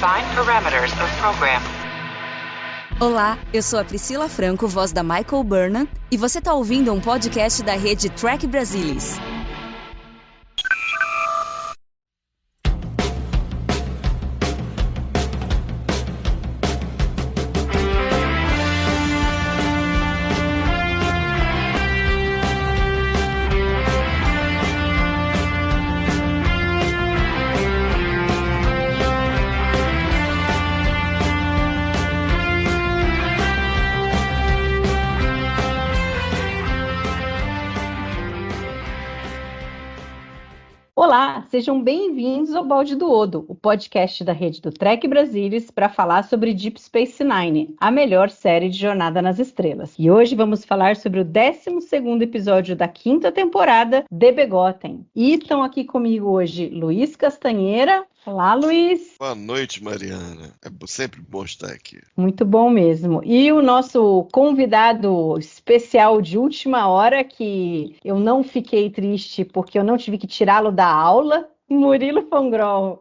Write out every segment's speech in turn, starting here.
Define parameters of program. Olá, eu sou a Priscila Franco, voz da Michael Burnham, e você está ouvindo um podcast da rede Trek Brasilis. Olá, sejam bem-vindos ao Balde do Odo, o podcast da rede do Trek Brasilis para falar sobre Deep Space Nine, a melhor série de Jornada nas Estrelas. E hoje vamos falar sobre o 12º episódio da 5ª temporada, The Begotten. E estão aqui comigo hoje Luiz Castanheira. Olá, Luiz. Boa noite, Mariana. É sempre bom estar aqui. Muito bom mesmo. E o nosso convidado especial de última hora, que eu não fiquei triste porque eu não tive que tirá-lo da aula, Murilo Fongrol.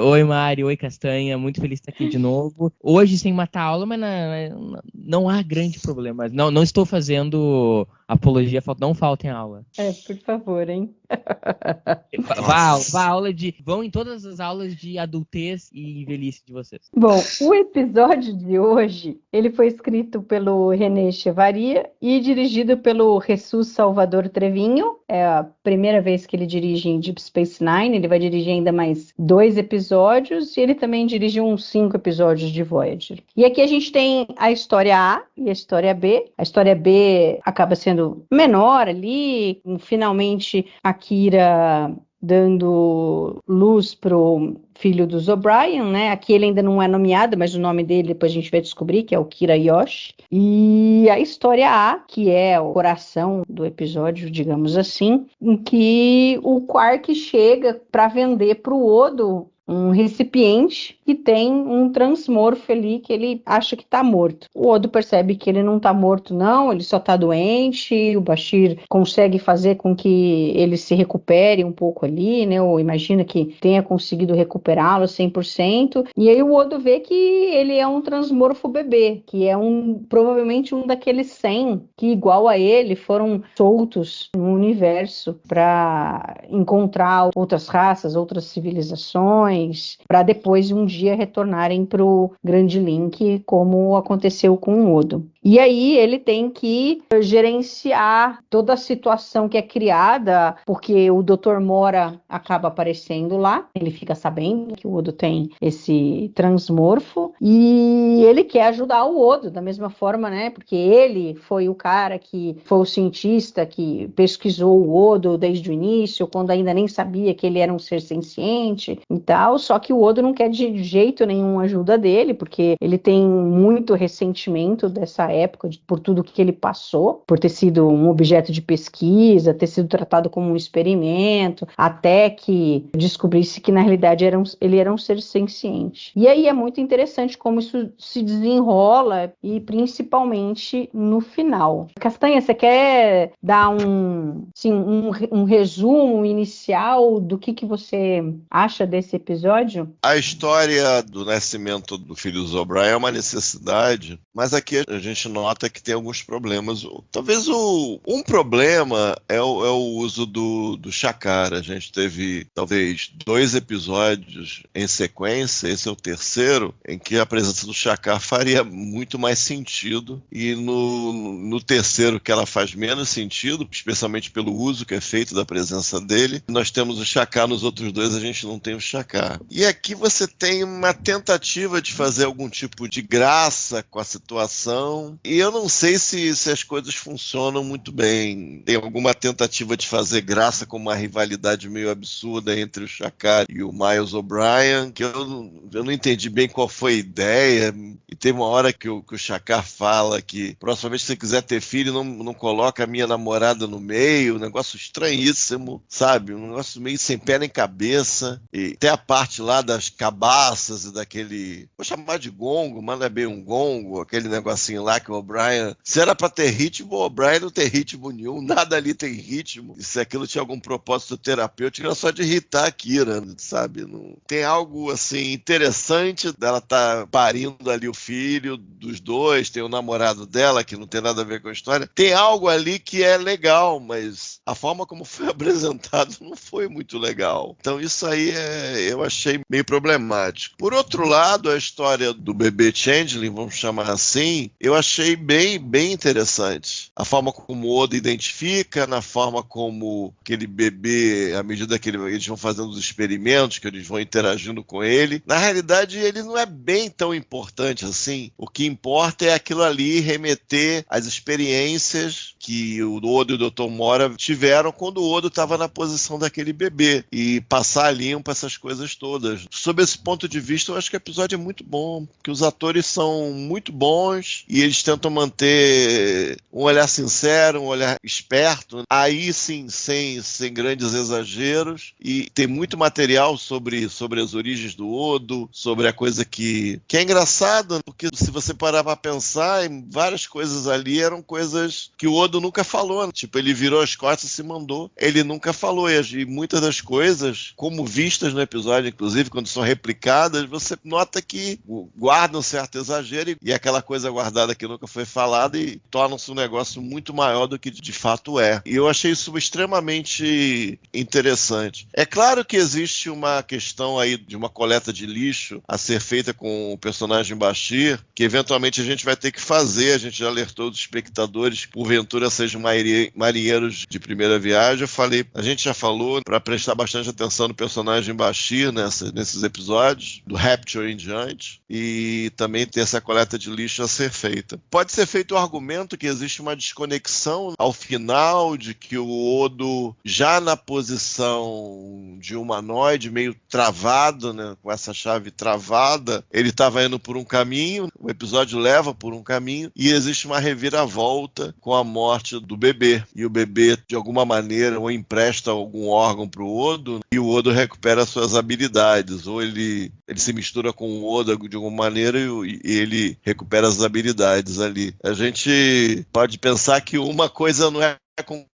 Oi, Mari. Oi, Castanha. Muito feliz de estar aqui de novo. Hoje sem matar a aula, mas não há grande problema. Não estou fazendo apologia, não faltem aula. Por favor, hein? Vão em todas as aulas de adultez e velhice de vocês. Bom, o episódio de hoje, ele foi escrito pelo René Chevaria e dirigido pelo Jesus Salvador Trevinho. É a primeira vez que ele dirige em Deep Space Nine. Ele vai dirigir ainda mais 2 episódios e ele também dirigiu uns 5 episódios de Voyager. E aqui a gente tem a história A e a história B. A história B acaba sendo menor ali, finalmente a Kira dando luz pro filho dos O'Brien, né? Aqui ele ainda não é nomeado, mas o nome dele depois a gente vai descobrir, que é o Kira Yoshi. E a história A, que é o coração do episódio, digamos assim, em que o Quark chega para vender pro Odo um recipiente que tem um transmorfo ali que ele acha que está morto. O Odo percebe que ele não está morto não, ele só está doente, o Bashir consegue fazer com que ele se recupere um pouco ali, né, ou imagina que tenha conseguido recuperá-lo 100%, e aí o Odo vê que ele é um transmorfo bebê, que é provavelmente um daqueles 100 que igual a ele foram soltos no universo para encontrar outras raças, outras civilizações, para depois um dia retornarem para o Grande Link, como aconteceu com o Odo. E aí ele tem que gerenciar toda a situação que é criada, porque o Dr. Mora acaba aparecendo lá, ele fica sabendo que o Odo tem esse transmorfo, e ele quer ajudar o Odo da mesma forma, né? Porque ele foi o cara que foi o cientista que pesquisou o Odo desde o início, quando ainda nem sabia que ele era um ser senciente e tal, só que o Odo não quer de jeito nenhum ajuda dele, porque ele tem muito ressentimento dessa época, por tudo que ele passou, por ter sido um objeto de pesquisa, ter sido tratado como um experimento, até que descobrisse que na realidade ele era um ser senciente. E aí é muito interessante como isso se desenrola, e principalmente no final. Castanha, você quer dar um resumo inicial do que você acha desse episódio? A história do nascimento do filho dos O'Brien é uma necessidade, mas aqui a gente nota que tem alguns problemas. Talvez um problema é o uso do Shakaar. A gente teve talvez 2 episódios em sequência, esse é o terceiro, em que a presença do Shakaar faria muito mais sentido, e no terceiro que ela faz menos sentido, especialmente pelo uso que é feito da presença dele. Nós temos o Shakaar, nos outros 2 a gente não tem o Shakaar. E aqui você tem uma tentativa de fazer algum tipo de graça com a situação, e eu não sei se as coisas funcionam muito bem. Tem alguma tentativa de fazer graça com uma rivalidade meio absurda entre o Shakaar e o Miles O'Brien, que eu não entendi bem qual foi ideia. E tem uma hora que o Shakar fala que, proximamente, se você quiser ter filho, não coloca a minha namorada no meio. Um negócio estranhíssimo, sabe? Um negócio meio sem pé nem cabeça. E tem a parte lá das cabaças e daquele... Vou chamar de gongo, mas não é bem um gongo. Aquele negocinho lá que o O'Brien... Se era pra ter ritmo, o O'Brien não tem ritmo nenhum. Nada ali tem ritmo. E se aquilo tinha algum propósito terapêutico, era só de irritar a Kira, sabe? Não... Tem algo, assim, interessante dela tá parindo ali o filho dos dois. Tem o namorado dela, que não tem nada a ver com a história. Tem algo ali que é legal, mas a forma como foi apresentado não foi muito legal. Então isso aí eu achei meio problemático. Por outro lado, a história do bebê Changeling, vamos chamar assim, eu achei bem interessante. A forma como o Odo identifica, na forma como aquele bebê, à medida que eles vão fazendo os experimentos, que eles vão interagindo com ele, na realidade ele não é bem tão importante assim. O que importa é aquilo ali remeter às experiências que o Odo e o Dr. Mora tiveram quando o Odo estava na posição daquele bebê e passar limpo essas coisas todas. Sob esse ponto de vista, eu acho que o episódio é muito bom, porque os atores são muito bons e eles tentam manter um olhar sincero, um olhar esperto, aí sim, sem grandes exageros, e tem muito material sobre as origens do Odo, sobre a coisa que é engraçado, porque se você parar para pensar, várias coisas ali eram coisas que o Odo nunca falou, tipo, ele virou as costas e se mandou, ele nunca falou, e muitas das coisas, como vistas no episódio, inclusive, quando são replicadas, você nota que guardam um certo exagero e aquela coisa guardada que nunca foi falada e torna-se um negócio muito maior do que de fato é. E eu achei isso extremamente interessante. É claro que existe uma questão aí de uma coleta de lixo a ser feita com o personagem Bashir, que eventualmente a gente vai ter que fazer, a gente já alertou os espectadores, porventura sejam marinheiros de primeira viagem. Eu falei, a gente já falou para prestar bastante atenção no personagem Bashir nesses episódios, do Rapture em diante, e também ter essa coleta de lixo a ser feita. Pode ser feito o argumento que existe uma desconexão ao final, de que o Odo, já na posição de humanoide, meio travado, né, com essa chave travada, ele estava indo por um caminho, o episódio leva por um caminho, e existe uma reviravolta com a morte do bebê. E o bebê, de alguma maneira, ou empresta algum órgão para o Odo, e o Odo recupera suas habilidades, ou ele se mistura com o Odo de alguma maneira e ele recupera as habilidades ali. A gente pode pensar que uma coisa não é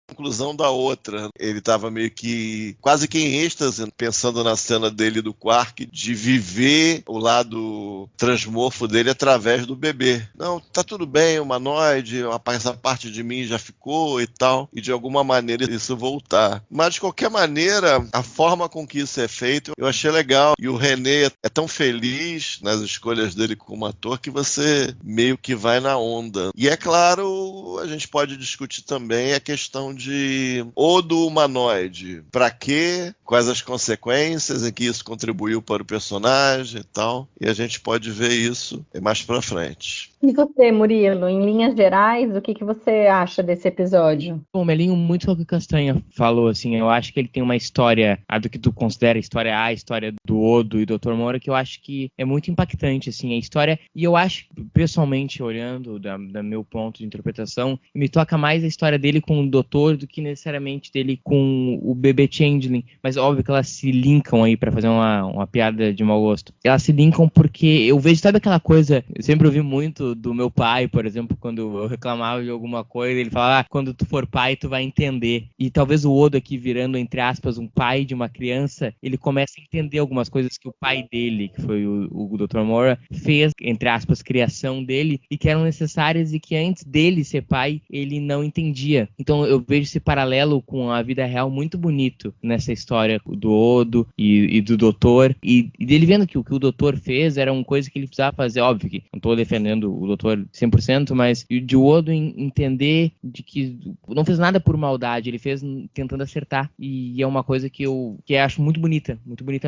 conclusão da outra. Ele estava meio que quase que em êxtase, pensando na cena dele do Quark, de viver o lado transmorfo dele através do bebê. Não, tá tudo bem, humanoide, essa parte de mim já ficou e tal, e de alguma maneira isso voltar. Mas de qualquer maneira, a forma com que isso é feito, eu achei legal. E o René é tão feliz nas escolhas dele como ator que você meio que vai na onda. E é claro, a gente pode discutir também a questão de Odo humanoide. Pra quê? Quais as consequências em que isso contribuiu para o personagem e tal. E a gente pode ver isso mais pra frente. E você, Murilo, em linhas gerais, o que você acha desse episódio? Bom, Melinho, muito o que o Castanha falou, assim, eu acho que ele tem uma história, a do que tu considera a história A, a história do Odo e do Dr. Moura, que eu acho que é muito impactante, assim, a história, e eu acho, pessoalmente, olhando da meu ponto de interpretação, me toca mais a história dele com o Doutor do que necessariamente dele com o bebê Changeling, mas óbvio que elas se linkam aí, pra fazer uma piada de mau gosto. Elas se linkam porque eu vejo, sabe aquela coisa, eu sempre ouvi muito do meu pai, por exemplo, quando eu reclamava de alguma coisa, ele falava, quando tu for pai, tu vai entender. E talvez o Odo aqui virando, entre aspas, um pai de uma criança, ele começa a entender algumas coisas que o pai dele, que foi o Dr. Moura, fez, entre aspas, criação dele, e que eram necessárias e que antes dele ser pai, ele não entendia. Então eu vejo esse paralelo com a vida real muito bonito nessa história do Odo e do Doutor, e dele vendo que o que o Doutor fez era uma coisa que ele precisava fazer, óbvio que não estou defendendo o Doutor 100%, mas de Odo entender de que não fez nada por maldade, ele fez tentando acertar, e é uma coisa que eu acho muito bonita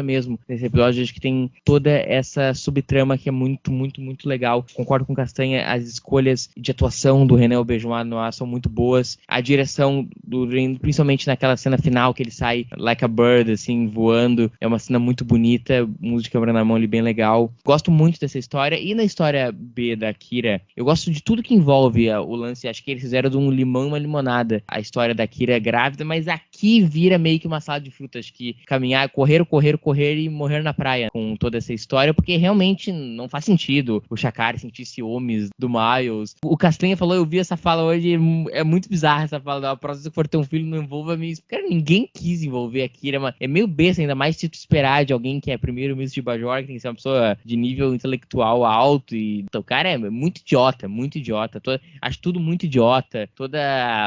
mesmo, nesse episódio. Acho que tem toda essa subtrama que é muito, muito, muito legal. Concordo com Castanha, as escolhas de atuação do René Auberjonois no ar são muito boas, a direção do, principalmente naquela cena final que ele sai like a bird, Bird, assim, voando. É uma cena muito bonita, música quebrando a mão ali bem legal. Gosto muito dessa história. E na história B da Kira, eu gosto de tudo que envolve o lance. Acho que eles fizeram de um limão e uma limonada. A história da Kira grávida, mas aqui vira meio que uma salada de frutas, que caminhar, correr e morrer na praia com toda essa história, porque realmente não faz sentido o Shakari sentir ciúmes do Miles. O Castanha falou, eu vi essa fala hoje, é muito bizarra essa fala, a próxima se for ter um filho, não envolva mim. Cara, ninguém quis envolver a Kira, é meio besta, ainda mais se tu esperar de alguém que é primeiro-ministro de Bajor, que tem que ser uma pessoa de nível intelectual alto, e então, cara, é muito idiota, acho tudo muito idiota,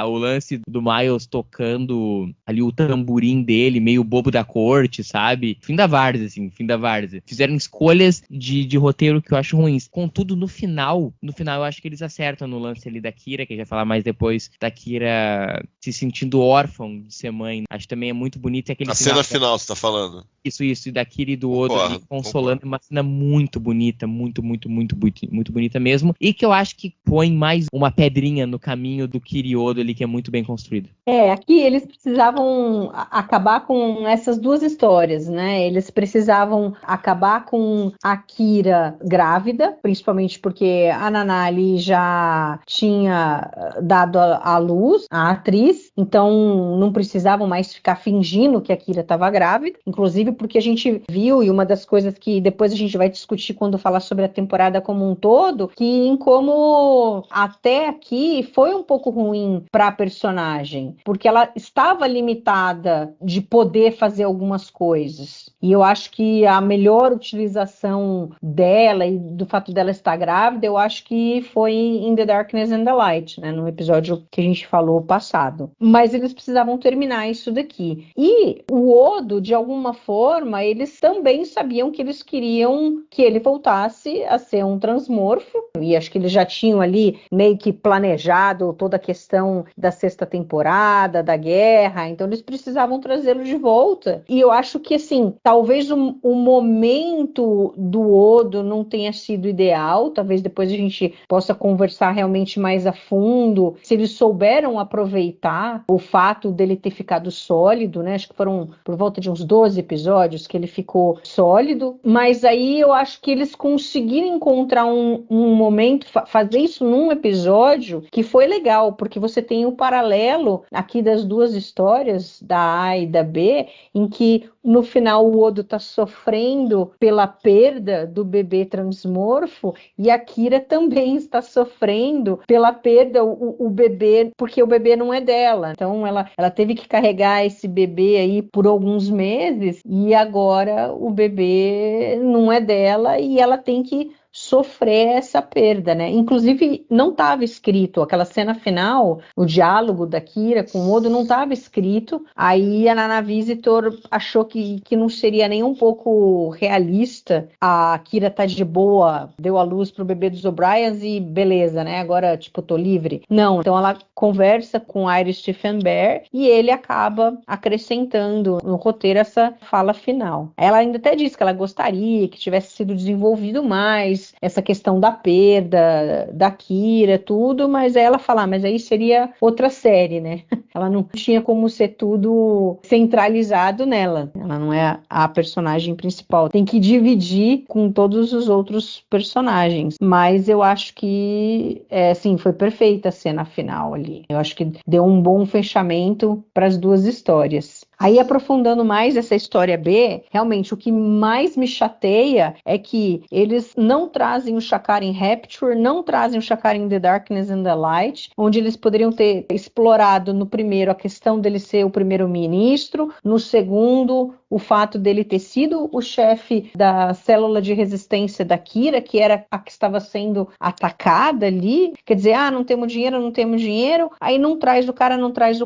o lance do Miles tocando ali o tamborim dele, meio bobo da corte, sabe? Fim da várzea. Fizeram escolhas de roteiro que eu acho ruins. Contudo, no final eu acho que eles acertam no lance ali da Kira, que a gente vai falar mais depois, da Kira se sentindo órfã de ser mãe. Acho que também é muito bonito. A cena final, você tá falando? Isso, e da Kira e do Odo ali consolando. Uma cena muito bonita, muito bonita mesmo. E que eu acho que põe mais uma pedrinha no caminho do Kira e Odo ali, que é muito bem construído. Aqui eles precisavam acabar com essas duas histórias, né? Eles precisavam acabar com a Kira grávida, principalmente porque a Nanali já tinha dado à luz a atriz, então não precisavam mais ficar fingindo que a Kira estava grávida, inclusive porque a gente viu, e uma das coisas que depois a gente vai discutir quando falar sobre a temporada como um todo, que em como até aqui foi um pouco ruim para a personagem, porque ela estava limitada de poder fazer algumas coisas. E eu acho que a melhor utilização dela e do fato dela estar grávida, eu acho que foi em The Darkness and the Light, né, no episódio que a gente falou passado. Mas eles precisavam terminar isso daqui. E o Odo, de alguma forma, eles também sabiam que eles queriam que ele voltasse a ser um transmorfo, e acho que eles já tinham ali meio que planejado toda a questão da sexta temporada, da guerra, então eles precisavam trazê-lo de volta. E eu acho que, assim, talvez o momento do Odo não tenha sido ideal, talvez depois a gente possa conversar realmente mais a fundo, se eles souberam aproveitar o fato dele ter ficado sólido, né? Acho que foram por volta de uns 12 episódios que ele ficou sólido, mas aí eu acho que eles conseguiram encontrar um momento, fazer isso num episódio que foi legal, porque você tem o paralelo aqui das duas histórias, da A e da B, em que no final o Odo está sofrendo pela perda do bebê transmorfo e a Kira também está sofrendo pela perda, o bebê, porque o bebê não é dela. Então ela teve que carregar esse bebê aí por alguns meses e agora o bebê não é dela e ela tem que sofrer essa perda, né? Inclusive, não estava escrito, aquela cena final, o diálogo da Kira com o Odo não estava escrito, aí a Nana Visitor achou que não seria nem um pouco realista, a Kira tá de boa, deu a luz pro bebê dos O'Briens e beleza, né? Agora, tipo, tô livre. Não, então ela conversa com o Iris Stephen Bear e ele acaba acrescentando no roteiro essa fala final. Ela ainda até disse que ela gostaria que tivesse sido desenvolvido mais essa questão da perda, da Kira, tudo, mas aí ela fala, mas aí seria outra série, né? Ela não tinha como ser tudo centralizado nela. Ela não é a personagem principal. Tem que dividir com todos os outros personagens. Mas eu acho que, assim, foi perfeita a cena final ali. Eu acho que deu um bom fechamento para as duas histórias. Aí, aprofundando mais essa história B, realmente o que mais me chateia é que eles não trazem o Shakar em Rapture, não trazem o Shakar em The Darkness and the Light, onde eles poderiam ter explorado no primeiro a questão dele ser o primeiro-ministro, no segundo o fato dele ter sido o chefe da célula de resistência da Kira, que era a que estava sendo atacada ali. Quer dizer, não temos dinheiro, aí não traz o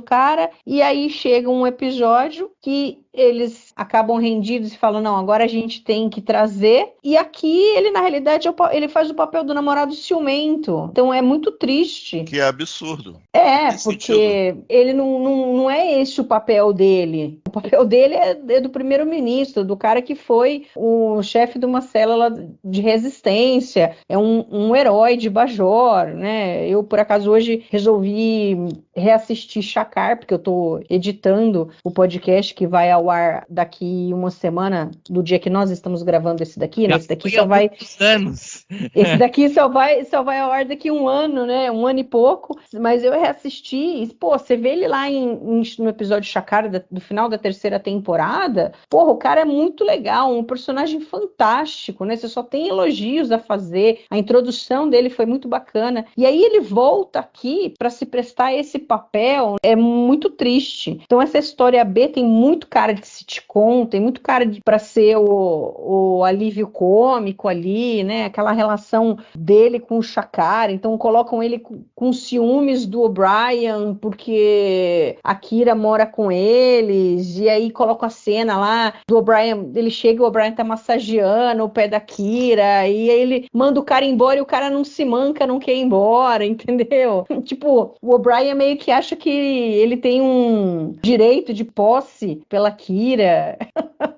cara, e aí chega um episódio que eles acabam rendidos e falam, não, agora a gente tem que trazer, e aqui ele, na realidade, ele faz o papel do namorado ciumento, então é muito triste. Que é absurdo. Porque ele não é esse o papel dele. O papel dele é do primeiro-ministro, do cara que foi o chefe de uma célula de resistência, é um herói de Bajor, né? Eu, por acaso, hoje resolvi reassistir Shakar, porque eu tô editando o podcast que vai ao ao ar daqui uma semana, do dia que nós estamos gravando esse daqui, né? Já Esse daqui foi só há vai... muitos anos. Esse daqui só vai ao ar daqui um ano, né? Um ano e pouco. Mas eu reassisti e, pô, você vê ele lá no episódio Chakara do final da terceira temporada. Porra, o cara é muito legal, um personagem fantástico, né? Você só tem elogios a fazer. A introdução dele foi muito bacana. E aí ele volta aqui para se prestar a esse papel. É muito triste. Então essa história B tem muito cara de sitcom, tem muito cara para ser o alívio cômico ali, né? Aquela relação dele com o Chakara. Então colocam ele com ciúmes do O'Brien porque a Kira mora com eles, e aí colocam a cena lá do O'Brien, ele chega e o O'Brien tá massageando o pé da Kira, e aí ele manda o cara embora e o cara não se manca, não quer ir embora, entendeu? Tipo, o O'Brien meio que acha que ele tem um direito de posse pela Kira.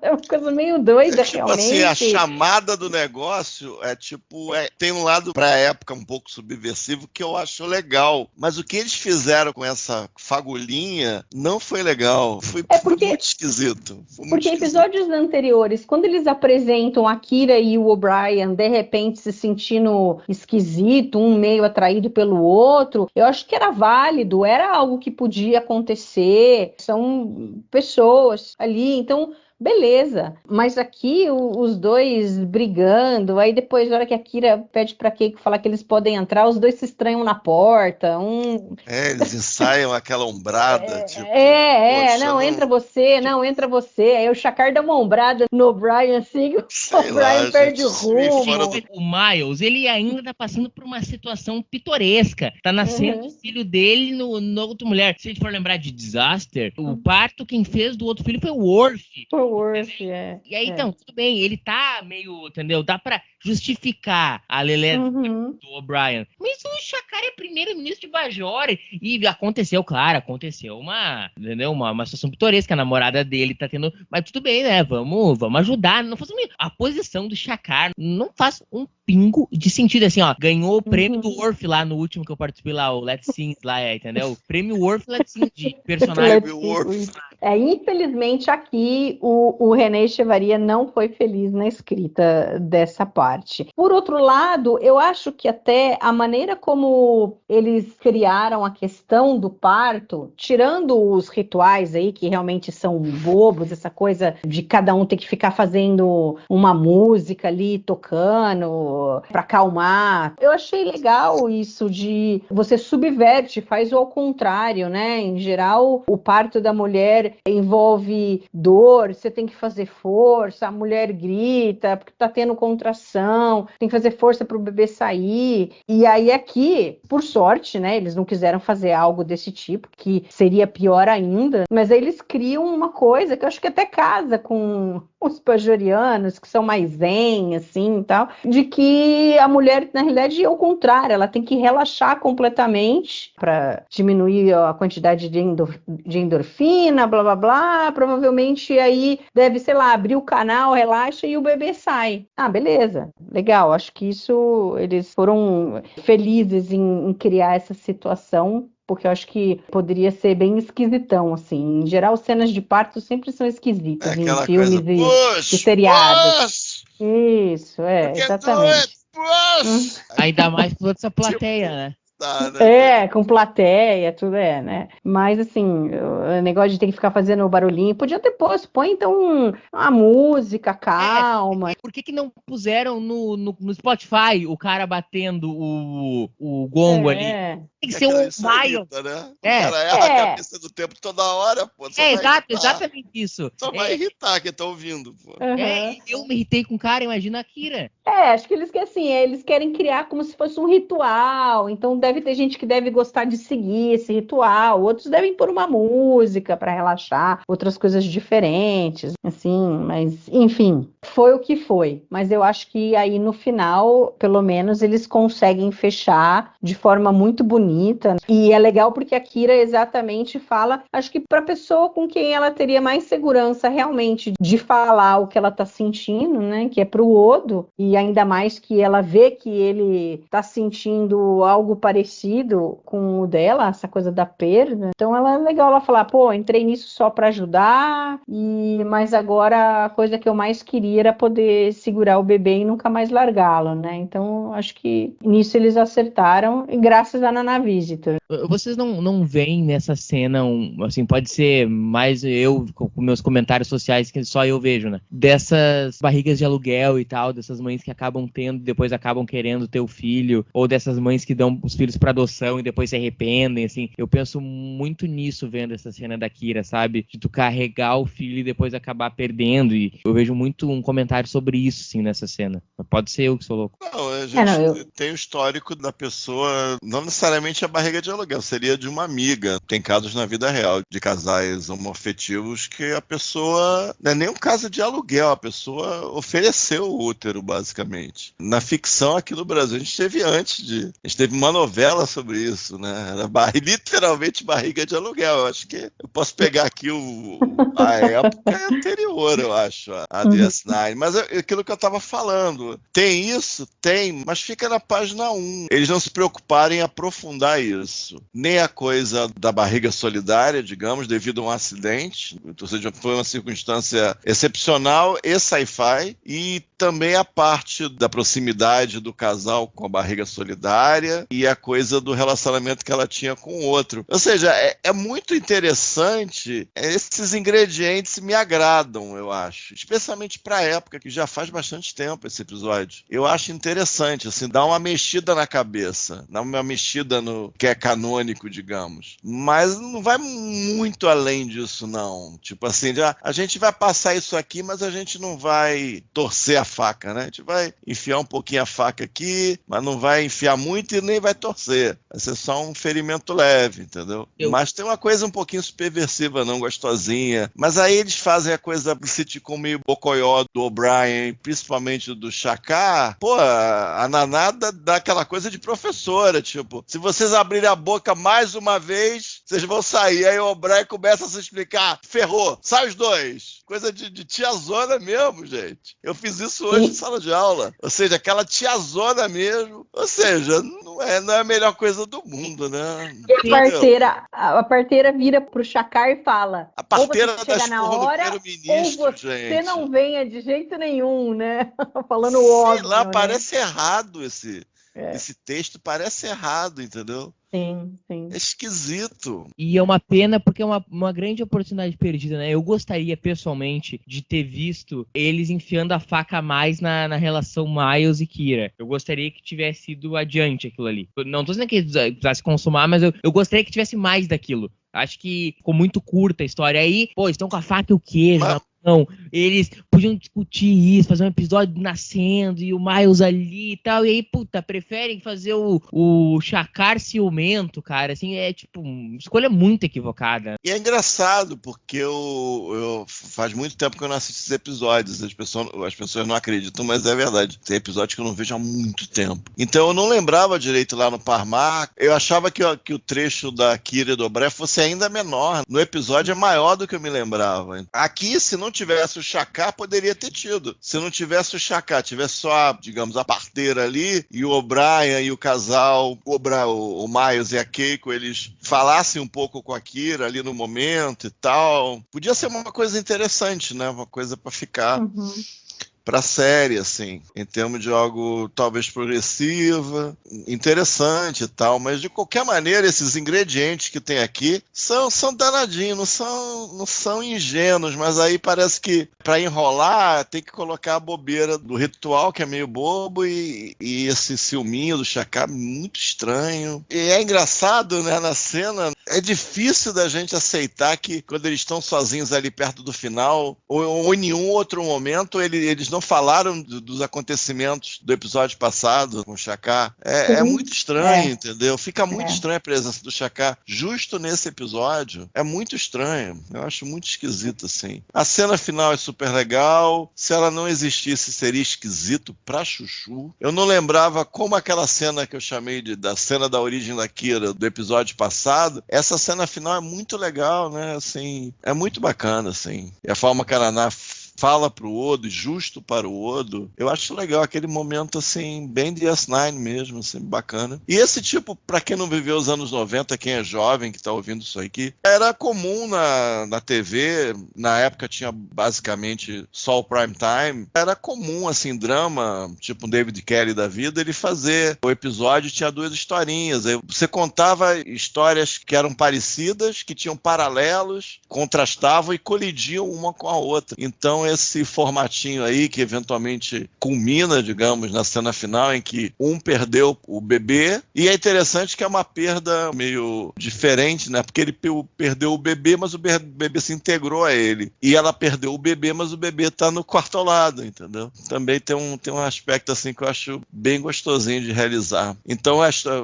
É uma coisa meio doida, realmente. Assim, a chamada do negócio tem um lado pra época um pouco subversivo que eu acho legal, mas o que eles fizeram com essa fagulhinha não foi legal, foi muito esquisito. Porque episódios anteriores, quando eles apresentam a Kira e o O'Brien de repente se sentindo esquisito, um meio atraído pelo outro, eu acho que era válido, era algo que podia acontecer, são pessoas ali, então beleza, mas aqui os dois brigando, aí depois, na hora que a Kira pede pra Keiko falar que eles podem entrar, os dois se estranham na porta, eles ensaiam aquela ombrada, não, entra você, aí o Chakar dá uma ombrada no Brian, assim, o Brian perde o rumo. O Miles, ele ainda tá passando por uma situação pitoresca, tá nascendo o filho dele no outra mulher. Se a gente for lembrar de Disaster, o parto quem fez do outro filho foi o Worf. E aí, então, tudo bem, ele tá meio, entendeu? Dá pra justificar a Lelé do O'Brien. Mas o Chakar é primeiro-ministro de Bajor. E aconteceu uma situação pitoresca. A namorada dele tá tendo... Mas tudo bem, né? Vamos ajudar. Não faz a posição do Chakar não faz um pingo de sentido, assim, ó. Ganhou o prêmio do Worf lá no último que eu participei lá, o Let's Sing lá, entendeu? O prêmio Worf Let's Sing de personagem. Infelizmente, aqui o René Echevarria não foi feliz na escrita dessa parte. Por outro lado, eu acho que até a maneira como eles criaram a questão do parto, tirando os rituais aí, que realmente são bobos, essa coisa de cada um ter que ficar fazendo uma música ali, tocando, para acalmar. Eu achei legal isso de você subverte, faz o ao contrário, né? Em geral, o parto da mulher envolve dor, você tem que fazer força, a mulher grita porque tá tendo contração, tem que fazer força para o bebê sair. E aí aqui, por sorte, né, eles não quiseram fazer algo desse tipo, que seria pior ainda, mas aí eles criam uma coisa que eu acho que até casa com os bajorianos, que são mais zen, assim, e tal, de que a mulher, na realidade, é o contrário, ela tem que relaxar completamente para diminuir a quantidade de endorfina, blá, blá, blá, provavelmente aí deve, sei lá, abrir o canal, relaxa e o bebê sai. Ah, beleza, legal, acho que isso, eles foram felizes em criar essa situação, porque eu acho que poderia ser bem esquisitão, assim. Em geral, cenas de parto sempre são esquisitas em filmes e seriados. Isso, exatamente. Ainda mais por essa plateia, né? Com plateia, tudo né? Mas assim, o negócio de ter que ficar fazendo o barulhinho, podia ter posto, põe então uma música calma. Por que não puseram no Spotify o cara batendo o gongo ali? Tem que ser um Miles. Né? O cara erra a cabeça do tempo toda hora, pô. Exatamente isso. Só vai irritar quem tá ouvindo, pô. Eu me irritei com o cara, imagina a Kira. Acho que eles querem criar como se fosse um ritual, então deve ter gente que deve gostar de seguir esse ritual, outros devem pôr uma música para relaxar, outras coisas diferentes, assim, mas enfim, foi o que foi. Mas eu acho que aí no final, pelo menos, eles conseguem fechar de forma muito bonita, e é legal porque a Kira exatamente fala, acho que para pessoa com quem ela teria mais segurança realmente de falar o que ela tá sentindo, né, que é pro Odo, e ainda mais que ela vê que ele tá sentindo algo parecido com o dela, essa coisa da perda. Então é legal ela falar, pô, entrei nisso só para ajudar, mas agora a coisa que eu mais queria era poder segurar o bebê e nunca mais largá-lo, né? Então acho que nisso eles acertaram, e graças a Nana Visitor. Vocês não veem nessa cena, assim, pode ser mais eu com meus comentários sociais que só eu vejo, né? Dessas barrigas de aluguel e tal, dessas mães que acabam tendo, depois acabam querendo ter o filho, ou dessas mães que dão os filhos pra adoção e depois se arrependem, assim. Eu penso muito nisso vendo essa cena da Kira, sabe? De tu carregar o filho e depois acabar perdendo. E eu vejo muito um comentário sobre isso, sim, nessa cena. Pode ser eu que sou louco. Não, a gente tem o histórico da pessoa, não necessariamente a barriga de aluguel, seria de uma amiga. Tem casos na vida real de casais homoafetivos que a pessoa, não é nem um caso de aluguel, a pessoa ofereceu o útero, basicamente. Na ficção aqui no Brasil, a gente teve uma novela sobre isso, né? Era literalmente barriga de aluguel. Eu acho que eu posso pegar aqui a época anterior, eu acho, a DS9. Mas aquilo que eu estava falando, tem isso? Tem, mas fica na página 1. Eles não se preocuparem em aprofundar isso. Nem a coisa da barriga solidária, digamos, devido a um acidente, ou seja, foi uma circunstância excepcional e sci-fi, e também a parte da proximidade do casal com a barriga solidária e a coisa do relacionamento que ela tinha com o outro. Ou seja, é muito interessante, esses ingredientes me agradam, eu acho, especialmente para a época, que já faz bastante tempo esse episódio. Eu acho interessante, assim, dá uma mexida na cabeça, dá uma mexida no que é canônico, digamos. Mas não vai muito além disso, não. Tipo assim, a gente vai passar isso aqui, mas a gente não vai torcer a faca, né? A gente vai enfiar um pouquinho a faca aqui, mas não vai enfiar muito e nem vai torcer. Vai ser só um ferimento leve, entendeu? Mas tem uma coisa um pouquinho subversiva, não gostosinha. Mas aí eles fazem a coisa do sitcom meio bocoió do O'Brien, principalmente do Shakar. Pô, a Naná dá aquela coisa de professora, tipo, se vocês abrirem a boca mais uma vez, vocês vão sair. Aí o O'Brien começa a se explicar, ferrou, sai os dois. Coisa de tiazona mesmo, gente. Eu fiz isso hoje em sala de aula. Ou seja, aquela tiazona mesmo. Ou seja, não é a melhor coisa do mundo, né? E a parteira vira pro Shakar e fala, a parteira ou você chega na hora, ou você não venha de jeito nenhum, né? Falando óbvio. Sei lá, né? Parece errado esse texto, parece errado, entendeu? Sim. É esquisito. E é uma pena porque é uma grande oportunidade perdida, né? Eu gostaria, pessoalmente, de ter visto eles enfiando a faca a mais na relação Miles e Kira. Eu gostaria que tivesse ido adiante aquilo ali. Não tô dizendo que eles precisassem consumar, mas eu gostaria que tivesse mais daquilo. Acho que ficou muito curta a história. Aí, pô, estão com a faca e o queijo na mão. Eles podiam discutir isso, fazer um episódio nascendo e o Miles ali e tal. E aí, puta, preferem fazer o Shakar ciumento, cara. Assim, é tipo, escolha muito equivocada. E é engraçado, porque eu faz muito tempo que eu não assisto esses episódios. As pessoas não acreditam, mas é verdade. Tem episódios que eu não vejo há muito tempo. Então eu não lembrava direito lá no Parmar. Eu achava que o trecho da Kira e do O'Brien fosse ainda menor. No episódio é maior do que eu me lembrava. Aqui, se não tivesse o Shakar, poderia ter tido. Se não tivesse o Shakar, tivesse só, digamos, a parteira ali, e o O'Brien e o casal, o Miles e a Keiko, eles falassem um pouco com a Kira ali no momento e tal. Podia ser uma coisa interessante, né? Uma coisa pra ficar... pra série, assim, em termos de algo talvez progressiva, interessante e tal, mas de qualquer maneira esses ingredientes que tem aqui são danadinhos, não são ingênuos, mas aí parece que para enrolar tem que colocar a bobeira do ritual, que é meio bobo, e esse ciúminho do Shakar muito estranho. E é engraçado, né, na cena, é difícil da gente aceitar que quando eles estão sozinhos ali perto do final, ou em nenhum outro momento, eles não falaram dos acontecimentos do episódio passado com o Shakar. É muito estranho, entendeu? Fica muito estranha a presença do Shakar justo nesse episódio. É muito estranho. Eu acho muito esquisito, assim. A cena final é super legal. Se ela não existisse, seria esquisito pra chuchu. Eu não lembrava como aquela cena que eu chamei da cena da origem da Kira do episódio passado. Essa cena final é muito legal, né? Assim, é muito bacana, assim. E a forma que a Naná fala pro Odo, justo para o Odo, eu acho legal aquele momento, assim, bem DS9 mesmo, assim, bacana. E esse tipo, pra quem não viveu os anos 90, quem é jovem, que tá ouvindo isso aqui, era comum na TV, na época tinha basicamente só o prime time, era comum, assim, drama, tipo um David Kelly da vida, ele fazer o episódio, tinha 2 historinhas, aí você contava histórias que eram parecidas, que tinham paralelos, contrastavam e colidiam uma com a outra. Então esse formatinho aí, que eventualmente culmina, digamos, na cena final, em que um perdeu o bebê, e é interessante que é uma perda meio diferente, né? Porque ele perdeu o bebê, mas o bebê se integrou a ele. E ela perdeu o bebê, mas o bebê tá no quarto ao lado, entendeu? Também tem um aspecto assim que eu acho bem gostosinho de realizar. Então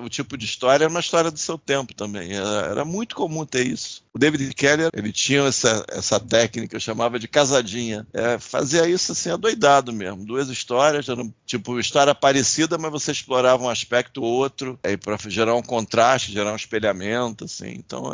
o tipo de história é uma história do seu tempo também. Era muito comum ter isso. O David Kelly, ele tinha essa técnica, eu chamava de casadinha. Fazia isso assim, adoidado mesmo. 2 histórias, eram tipo história parecida, mas você explorava um aspecto ou outro, para gerar um contraste, gerar um espelhamento, assim. Então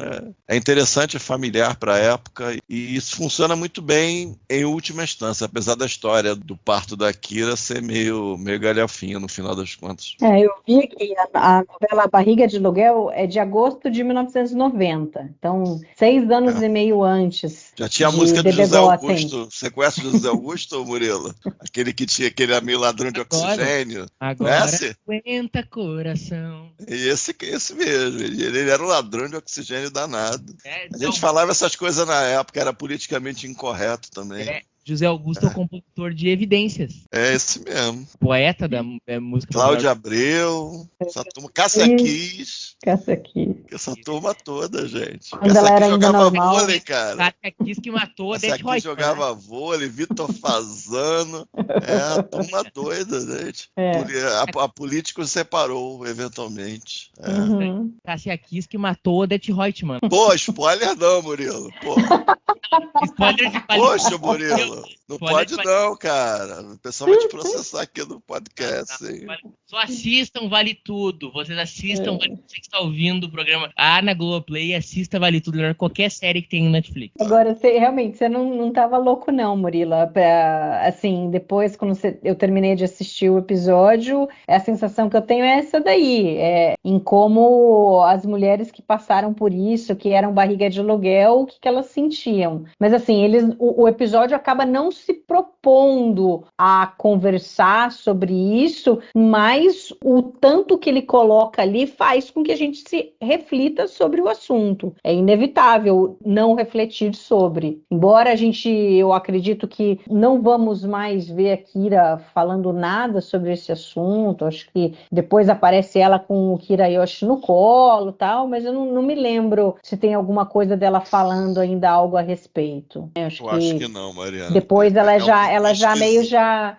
é interessante, é familiar para a época, e isso funciona muito bem em última instância, apesar da história do parto da Kira ser meio galhofinha no final das contas. Eu vi que a novela Barriga de Aluguel é de agosto de 1990, então 6 anos e meio antes. Já tinha a música do José Augusto. Você conhece o José Augusto, Murilo? Aquele que tinha aquele amigo ladrão de oxigênio. Agora aguenta coração. E esse mesmo. Ele era um ladrão de oxigênio danado. A gente falava essas coisas na época, era politicamente incorreto também. José Augusto é o compositor de Evidências. É esse mesmo. Poeta da música. Cláudia Abreu, essa turma, Cássia Kiss. Essa turma toda, gente. Quando ela era ainda normal. Vôlei, cara. Cássia Kiss que matou a Cássia Death Roy. Jogava vôlei, Vitor Fazano. A turma doida, gente. A política se separou, eventualmente. Uhum. Cássia Kiss que matou a Death Reutemann. Pô, spoiler não, Murilo. Pô. Spoiler de Poxa, Murilo. Não pode não, cara. O pessoal vai te processar aqui no podcast. Hein? Só assistam Vale Tudo. Vocês assistam, você que está ouvindo o programa na Globoplay, assista Vale Tudo, qualquer série que tem no Netflix. Agora, você não tava louco não, Murila. Assim, depois, quando eu terminei de assistir o episódio, a sensação que eu tenho é essa daí. Em como as mulheres que passaram por isso, que eram barriga de aluguel, o que elas sentiam. Mas assim, o episódio acaba não se propondo a conversar sobre isso, mas o tanto que ele coloca ali faz com que a gente se reflita sobre o assunto. É inevitável não refletir sobre. Embora eu acredito que não vamos mais ver a Kira falando nada sobre esse assunto, acho que depois aparece ela com o Kirayoshi no colo e tal, mas eu não me lembro se tem alguma coisa dela falando ainda algo a respeito. Eu acho que não, Mariana. Depois ela já meio já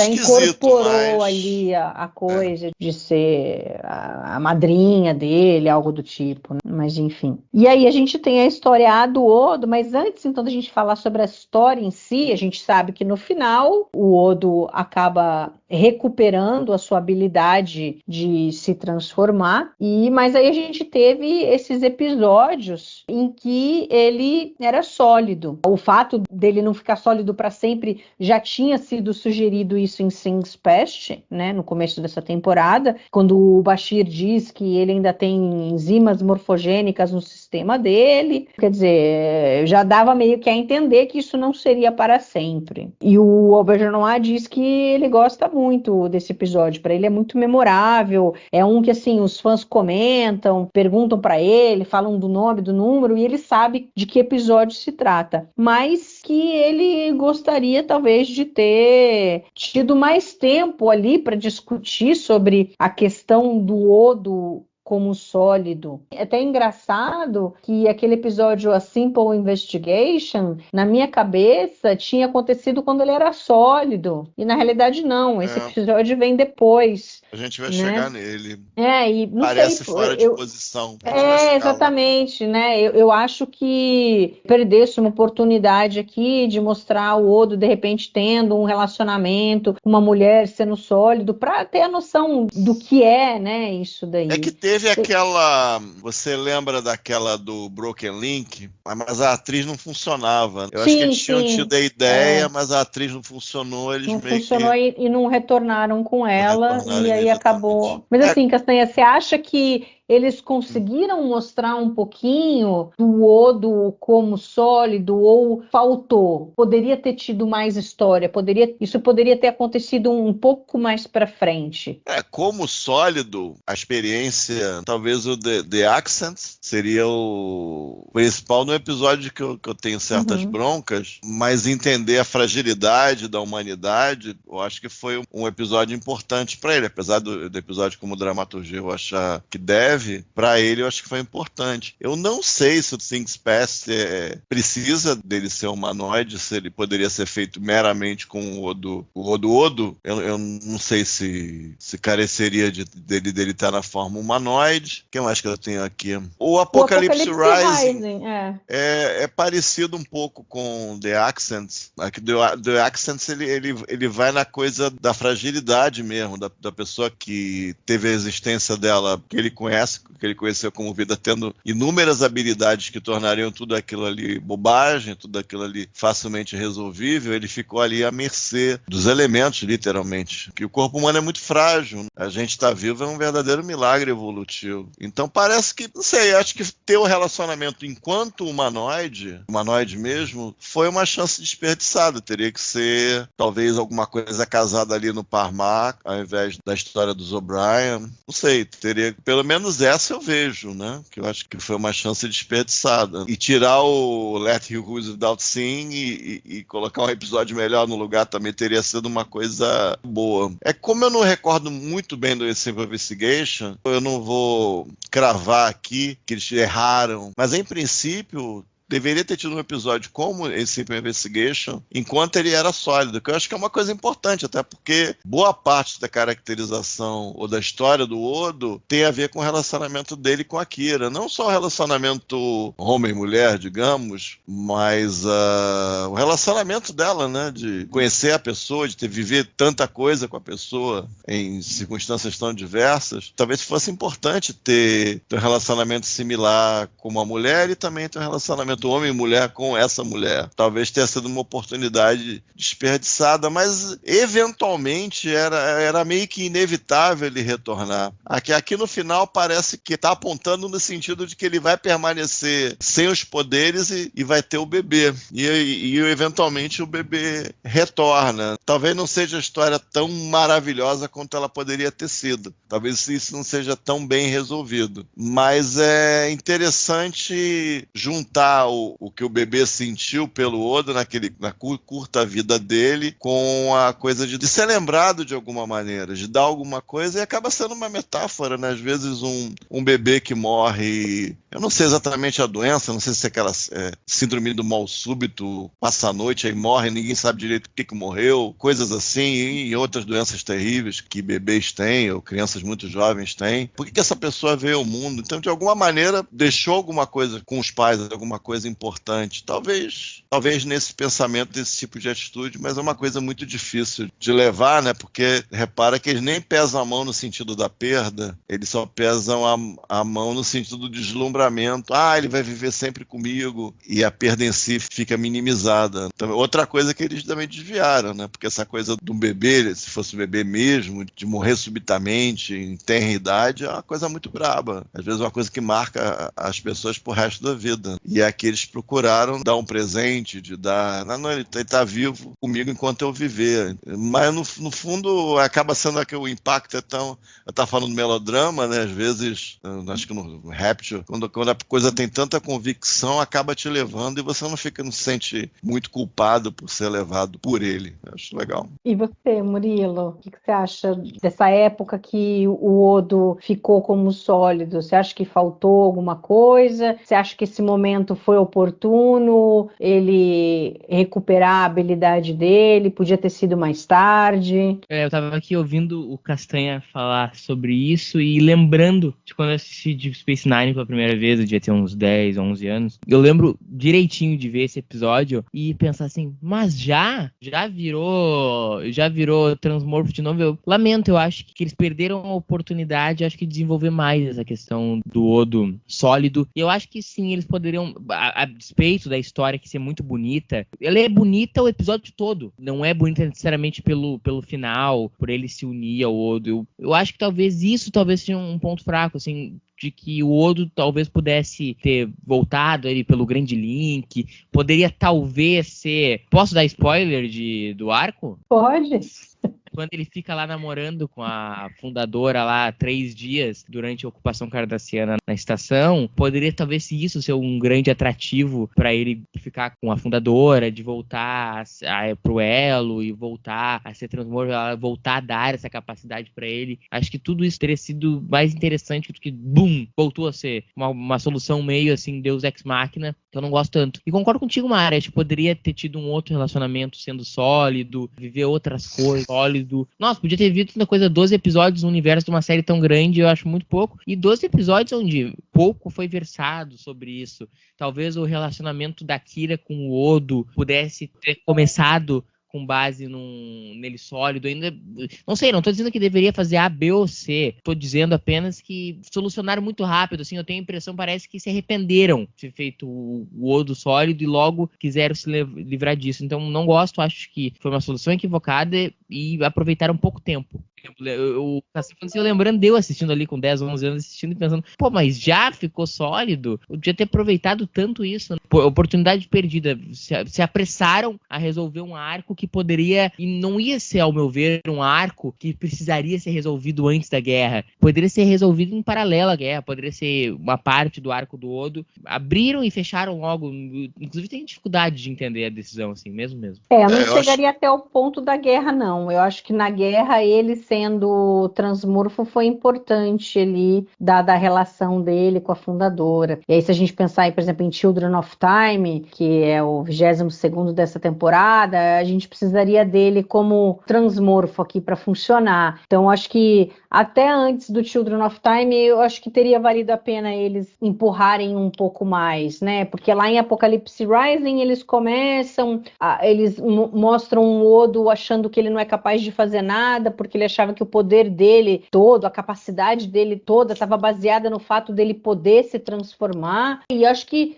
incorporou ali a coisa de ser a madrinha dele, algo do tipo, né? Mas enfim. E aí a gente tem a história do Odo, mas antes então da gente falar sobre a história em si, a gente sabe que no final o Odo acaba recuperando a sua habilidade de se transformar, mas aí a gente teve esses episódios em que ele era sólido. O fato dele não ficar sólido para sempre já tinha sido sugerido isso em Things Past, né, no começo dessa temporada, quando o Bashir diz que ele ainda tem enzimas morfogênicas no sistema dele, quer dizer, já dava meio que a entender que isso não seria para sempre. E o Auberjonois diz que ele gosta muito desse episódio, para ele é muito memorável, é um que assim, os fãs comentam, perguntam para ele, falam do nome, do número, e ele sabe de que episódio se trata, mas que ele gostaria talvez de ter tido mais tempo ali para discutir sobre a questão do Odo como sólido. É até engraçado que aquele episódio A Simple Investigation, na minha cabeça, tinha acontecido quando ele era sólido. E na realidade não, esse episódio vem depois. A gente vai chegar nele. E não parece sei, fora de posição. Exatamente, né? Eu acho que perdesse uma oportunidade aqui de mostrar o Odo, de repente, tendo um relacionamento com uma mulher sendo sólido, para ter a noção do que é, né, isso daí. É que teve Teve aquela... Você lembra daquela do Broken Link? Mas a atriz não funcionava. Eu acho que eles tinham tido a ideia, mas a atriz não funcionou. Eles não meio funcionou que e não retornaram com não ela, retornaram e aí imediatamente. acabou. Mas assim, Castanha, você acha que eles conseguiram mostrar um pouquinho do Odo como sólido ou faltou? Poderia ter tido mais história, isso poderia ter acontecido um pouco mais para frente. Como sólido, a experiência, talvez o The Accents seria o principal no episódio que eu tenho certas broncas, mas entender a fragilidade da humanidade, eu acho que foi um episódio importante para ele, apesar do episódio como dramaturgia eu achar que deve, para ele eu acho que foi importante. Eu não sei se o Things Past precisa dele ser humanoide, se ele poderia ser feito meramente com o Odo. Eu não sei se careceria dele estar na forma humanoide. O que mais que eu tenho aqui? O Apocalypse Rising é parecido um pouco com The Accents. Aqui, The Accents ele vai na coisa da fragilidade mesmo, da pessoa que teve a existência dela, que ele conheceu como vida, tendo inúmeras habilidades que tornariam tudo aquilo ali bobagem, tudo aquilo ali facilmente resolvível. Ele ficou ali à mercê dos elementos, literalmente. Que o corpo humano é muito frágil. A gente estar vivo é um verdadeiro milagre evolutivo. Então parece que, não sei, acho que ter o relacionamento enquanto humanoide mesmo, foi uma chance desperdiçada. Teria que ser, talvez, alguma coisa casada ali no Parmak, ao invés da história dos O'Brien. Não sei, teria, pelo menos essa eu vejo, né? Que eu acho que foi uma chance desperdiçada. E tirar o Let He Who Is Without Sin e colocar um episódio melhor no lugar também teria sido uma coisa boa. Como eu não recordo muito bem do Simple Investigation, eu não vou cravar aqui que eles erraram, mas em princípio deveria ter tido um episódio como esse Simple Investigation enquanto ele era sólido, que eu acho que é uma coisa importante, até porque boa parte da caracterização ou da história do Odo tem a ver com o relacionamento dele com a Kira. Não só o relacionamento homem-mulher, digamos, mas o relacionamento dela, né? De conhecer a pessoa, de viver tanta coisa com a pessoa em circunstâncias tão diversas. Talvez fosse importante ter um relacionamento similar com uma mulher e também ter um relacionamento homem e mulher com essa mulher. Talvez tenha sido uma oportunidade desperdiçada, mas eventualmente era meio que inevitável ele retornar. Aqui no final parece que está apontando no sentido de que ele vai permanecer sem os poderes e vai ter o bebê. E eventualmente o bebê retorna. Talvez não seja a história tão maravilhosa quanto ela poderia ter sido. Talvez isso não seja tão bem resolvido. Mas é interessante juntar o que o bebê sentiu pelo Odo na curta vida dele com a coisa de ser lembrado de alguma maneira, de dar alguma coisa, e acaba sendo uma metáfora, né? Às vezes um bebê que morre, eu não sei exatamente a doença, não sei se é aquela síndrome do mal súbito, passa a noite, aí morre, ninguém sabe direito por que morreu, coisas assim, e outras doenças terríveis que bebês têm, ou crianças muito jovens têm. Por que essa pessoa veio ao mundo? Então, de alguma maneira, deixou alguma coisa com os pais, alguma coisa importante. Talvez nesse pensamento, desse tipo de atitude, mas é uma coisa muito difícil de levar, né? Porque repara que eles nem pesam a mão no sentido da perda, eles só pesam a mão no sentido do deslumbramento. Ele vai viver sempre comigo, e a perda em si fica minimizada. Então, outra coisa que eles também desviaram, né? Porque essa coisa do bebê, se fosse um bebê mesmo, de morrer subitamente, em tenra idade, é uma coisa muito braba. Às vezes é uma coisa que marca as pessoas pro resto da vida. E aqui eles procuraram dar um presente, de dar... Não, ele tá vivo comigo enquanto eu viver. Mas no fundo acaba sendo que o impacto é tão... Eu tava falando do melodrama, né? Às vezes, acho que no Rapture, quando a coisa tem tanta convicção, acaba te levando e você não se sente muito culpado por ser levado por ele. Eu acho legal. E você, Murilo, o que você acha dessa época que o Odo ficou como sólido? Você acha que faltou alguma coisa? Você acha que esse momento foi foi oportuno ele recuperar a habilidade dele, podia ter sido mais tarde. Eu tava aqui ouvindo o Castanha falar sobre isso e lembrando de quando eu assisti Deep Space Nine pela primeira vez, eu devia ter uns 10, 11 anos. Eu lembro direitinho de ver esse episódio e pensar assim, mas já virou transmorfo de novo. Eu lamento, eu acho que eles perderam a oportunidade, acho que de desenvolver mais essa questão do Odo sólido. E eu acho que sim, eles poderiam, a despeito da história que ser muito bonita, ela é bonita o episódio todo. Não é bonita necessariamente pelo final, por ele se unir ao Odo. Eu acho que talvez seja um ponto fraco, assim, de que o Odo talvez pudesse ter voltado ele pelo Grande Link, poderia talvez ser... Posso dar spoiler do arco? Pode. Quando ele fica lá namorando com a fundadora lá 3 dias durante a ocupação cardassiana na estação, poderia talvez isso ser um grande atrativo para ele ficar com a fundadora, de voltar pro elo e voltar a ser transmorfo, voltar a dar essa capacidade para ele. Acho que tudo isso teria sido mais interessante do que, bum, voltou a ser uma solução meio assim, Deus Ex Machina, que eu não gosto tanto. E concordo contigo, Mari, acho que poderia ter tido um outro relacionamento sendo sólido, viver outras coisas, sólido. Nossa, podia ter visto tanta coisa, 12 episódios no universo de uma série tão grande, eu acho muito pouco. E 12 episódios onde pouco foi versado sobre isso. Talvez o relacionamento da Kira com o Odo pudesse ter começado com base nele sólido, ainda não sei, não tô dizendo que deveria fazer A, B ou C, tô dizendo apenas que solucionaram muito rápido, assim, eu tenho a impressão, parece que se arrependeram de ter feito o Odo sólido e logo quiseram se livrar disso, então não gosto, acho que foi uma solução equivocada e aproveitaram pouco tempo. Eu lembrando de eu assistindo ali com 10, 11 anos, assistindo e pensando, pô, mas já ficou sólido? Eu podia ter aproveitado tanto isso, né? Pô, oportunidade perdida, se apressaram a resolver um arco que poderia, e não ia ser, ao meu ver, um arco que precisaria ser resolvido antes da guerra, poderia ser resolvido em paralelo à guerra, poderia ser uma parte do arco do Odo, abriram e fecharam logo, inclusive tem dificuldade de entender a decisão, assim, mesmo. Eu não chegaria até o ponto da guerra, não, eu acho que na guerra ele sendo transmorfo foi importante ali, dada a relação dele com a fundadora. E aí se a gente pensar aí, por exemplo, em Children of Time, que é o 22º dessa temporada, a gente precisaria dele como transmorfo aqui para funcionar. Então acho que até antes do Children of Time, eu acho que teria valido a pena eles empurrarem um pouco mais, né? Porque lá em Apocalypse Rising eles começam, eles mostram o Odo achando que ele não é capaz de fazer nada, porque ele achava que o poder dele todo, a capacidade dele toda estava baseada no fato dele poder se transformar, e acho que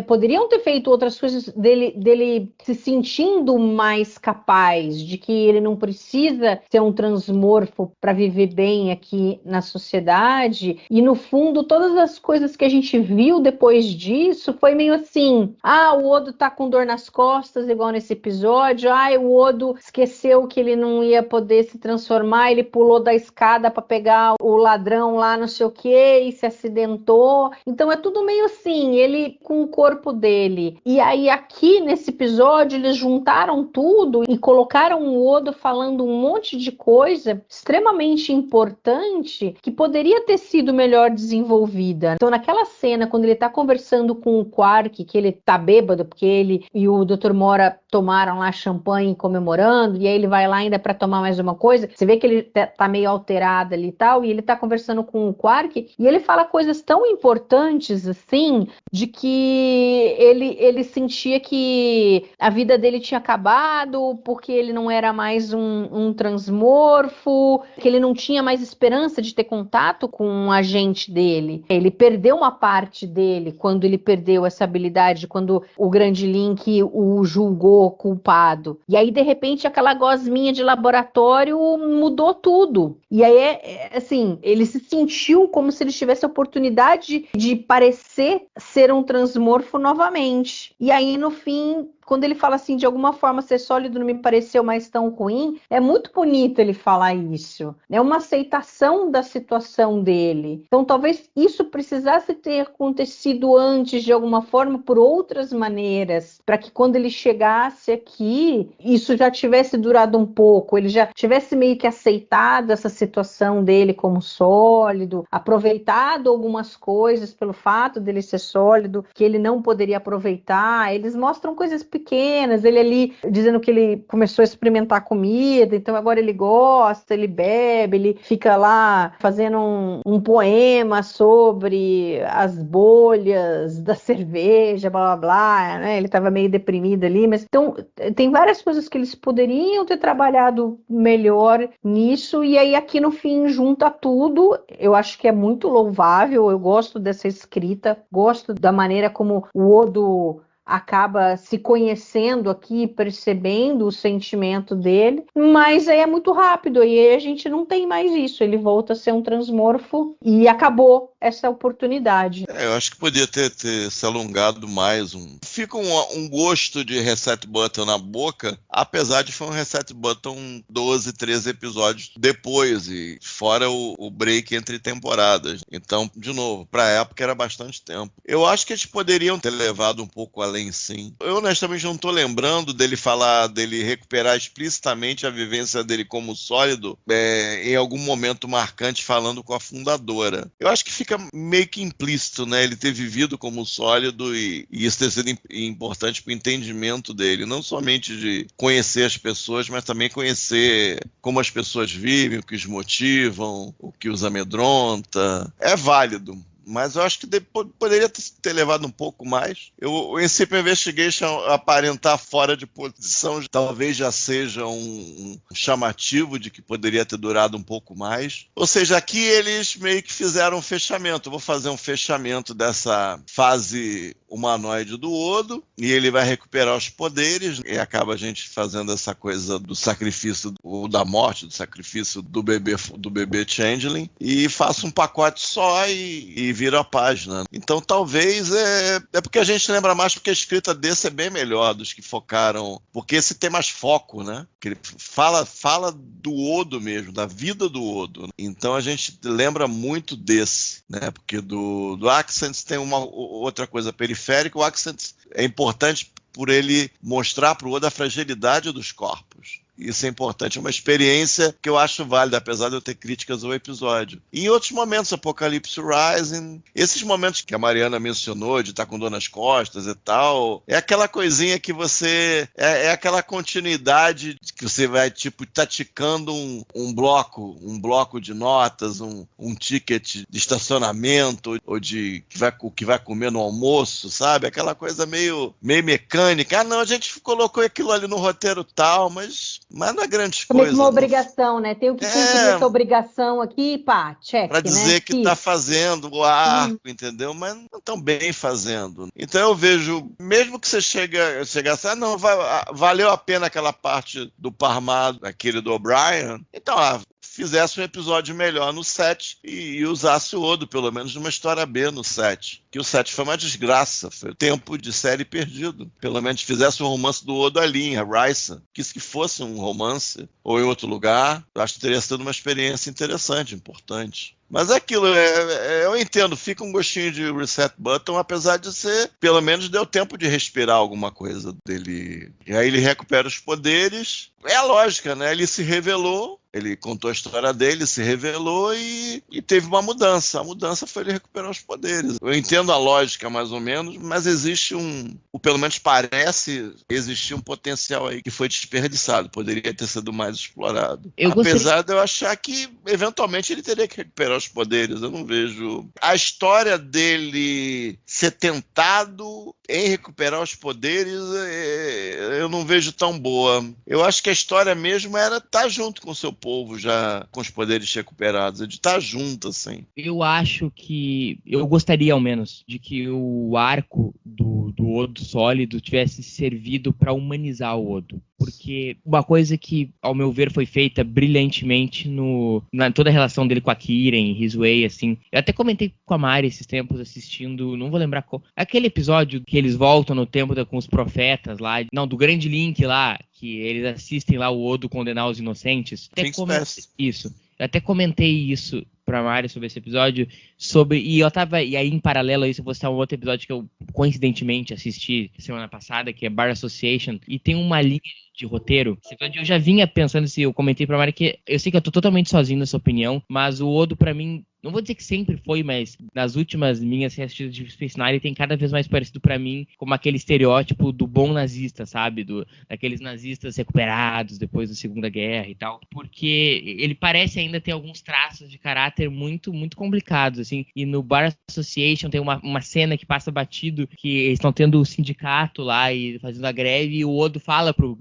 poderiam ter feito outras coisas dele se sentindo mais capaz, de que ele não precisa ser um transmorfo para viver bem aqui na sociedade, e no fundo todas as coisas que a gente viu depois disso foi meio assim, o Odo tá com dor nas costas, igual nesse episódio, o Odo esqueceu que ele não ia poder se transformar, ele pulou da escada para pegar o ladrão lá, não sei o que, e se acidentou. Então é tudo meio assim, ele com o corpo dele. E aí aqui nesse episódio eles juntaram tudo e colocaram o Odo falando um monte de coisa extremamente importante que poderia ter sido melhor desenvolvida. Então naquela cena, quando ele tá conversando com o Quark, que ele tá bêbado, porque ele e o Dr. Mora tomaram lá champanhe comemorando, e aí ele vai lá ainda para tomar mais uma coisa, você vê que ele tá meio alterado ali e tal, e ele tá conversando com o Quark, e ele fala coisas tão importantes assim, de que ele sentia que a vida dele tinha acabado, porque ele não era mais um transmorfo, que ele não tinha mais esperança de ter contato com um agente dele. Ele perdeu uma parte dele quando ele perdeu essa habilidade, quando o Grande Link o julgou culpado. E aí, de repente, aquela gosminha de laboratório mudou tudo. E aí, assim, ele se sentiu como se ele tivesse a oportunidade de parecer ser um transmorfo novamente. E aí, no fim, quando ele fala assim, de alguma forma ser sólido não me pareceu mais tão ruim, é muito bonito ele falar isso. É uma aceitação da situação dele. Então talvez isso precisasse ter acontecido antes de alguma forma, por outras maneiras, para que quando ele chegasse aqui, isso já tivesse durado um pouco, ele já tivesse meio que aceitado essa situação dele como sólido, aproveitado algumas coisas pelo fato dele ser sólido, que ele não poderia aproveitar. Eles mostram coisas pequenas, ele ali dizendo que ele começou a experimentar comida, então agora ele gosta, ele bebe, ele fica lá fazendo um poema sobre as bolhas da cerveja, blá blá blá, né? Ele estava meio deprimido ali, mas então tem várias coisas que eles poderiam ter trabalhado melhor nisso, e aí aqui no fim junta tudo. Eu acho que é muito louvável, eu gosto dessa escrita, gosto da maneira como o Odo acaba se conhecendo aqui, percebendo o sentimento dele, mas aí é muito rápido, e aí a gente não tem mais isso, ele volta a ser um transmorfo e acabou essa oportunidade. Eu acho que podia ter se alongado mais. Fica um gosto de Reset Button na boca, apesar de foi um Reset Button 12, 13 episódios depois, e fora o break entre temporadas. Então, de novo, pra época era bastante tempo. Eu acho que eles poderiam ter levado um pouco além, sim. Eu honestamente não tô lembrando dele recuperar explicitamente a vivência dele como sólido em algum momento marcante falando com a fundadora. Eu acho que fica meio que implícito, né? Ele ter vivido como sólido e isso ter sido importante para o entendimento dele, não somente de conhecer as pessoas, mas também conhecer como as pessoas vivem, o que os motivam, o que os amedronta. É válido. Mas eu acho que poderia ter levado um pouco mais. O Incipient Investigation aparentar fora de posição talvez já seja um chamativo de que poderia ter durado um pouco mais. Ou seja, aqui eles meio que fizeram um fechamento. Eu vou fazer um fechamento dessa fase humanoide do Odo, e ele vai recuperar os poderes, e acaba a gente fazendo essa coisa do sacrifício, ou da morte, do sacrifício do bebê Changeling, e faça um pacote só e vira a página. Então talvez é porque a gente lembra mais, porque a escrita desse é bem melhor dos que focaram, porque esse tem mais foco, né? Que ele fala do Odo mesmo, da vida do Odo. Então a gente lembra muito desse, né? Porque do Accents tem uma outra coisa periférica. O Accents é importante por ele mostrar para o Odo a fragilidade dos corpos. Isso é importante, é uma experiência que eu acho válida, apesar de eu ter críticas ao episódio. E em outros momentos, Apocalipse Rising, esses momentos que a Mariana mencionou, de estar com dor nas costas e tal, é aquela coisinha que você... É aquela continuidade que você vai, tipo, taticando um bloco de notas, um ticket de estacionamento, ou de que vai comer no almoço, sabe? Aquela coisa meio mecânica. Ah, não, a gente colocou aquilo ali no roteiro tal, mas não é grande coisa. Como uma obrigação, né? Tenho que cumprir essa obrigação aqui, pá, check, pra dizer, né, que está fazendo o arco, entendeu? Mas não estão bem fazendo. Então eu vejo, mesmo que você chegasse, não, valeu a pena aquela parte do Parmado, aquele do O'Brien, então fizesse um episódio melhor no 7 e usasse o Odo, pelo menos numa história B no 7. Que o 7 foi uma desgraça, foi o tempo de série perdido. Pelo menos fizesse um romance do Odo ali, em Risa. Quis que fosse um romance, ou em outro lugar. Eu acho que teria sido uma experiência interessante, importante. Mas é aquilo, eu entendo, fica um gostinho de Reset Button, apesar de ser, pelo menos deu tempo de respirar alguma coisa dele. E aí ele recupera os poderes. É a lógica, né? Ele se revelou, ele contou a história dele, se revelou e teve uma mudança. A mudança foi ele recuperar os poderes. Eu entendo a lógica, mais ou menos, mas existe ou pelo menos parece existir um potencial aí que foi desperdiçado. Poderia ter sido mais explorado. Apesar de eu achar que, eventualmente, ele teria que recuperar os poderes. Eu não vejo... A história dele ser tentado em recuperar os poderes, eu não vejo tão boa. Eu acho que a história mesmo era estar junto com o seu povo, já com os poderes recuperados, de estar junto, assim. Eu acho que... Eu gostaria, ao menos, de que o arco do Odo sólido tivesse servido para humanizar o Odo. porque uma coisa que, ao meu ver, foi feita brilhantemente na toda a relação dele com a Kira, em His Way, assim. Eu até comentei com a Mari esses tempos assistindo, não vou lembrar qual, aquele episódio que eles voltam no tempo com os profetas lá, não, do Grande Link lá, que eles assistem lá o Odo condenar os inocentes. Isso. Eu até comentei isso pra Mari sobre esse episódio, e aí em paralelo a isso eu vou citar um outro episódio que eu coincidentemente assisti semana passada, que é Bar Association, e tem uma linha de roteiro. Esse episódio eu já vinha pensando, se eu comentei pra Mari, que eu sei que eu tô totalmente sozinho nessa opinião, mas o Odo pra mim, não vou dizer que sempre foi, mas nas últimas minhas assistidas de Space Nine tem cada vez mais parecido pra mim como aquele estereótipo do bom nazista, sabe? Daqueles nazistas recuperados depois da Segunda Guerra e tal. Porque ele parece ainda ter alguns traços de caráter muito, muito complicados, assim. E no Bar Association tem uma cena que passa batido, que eles estão tendo o sindicato lá e fazendo a greve, e o Odo fala pro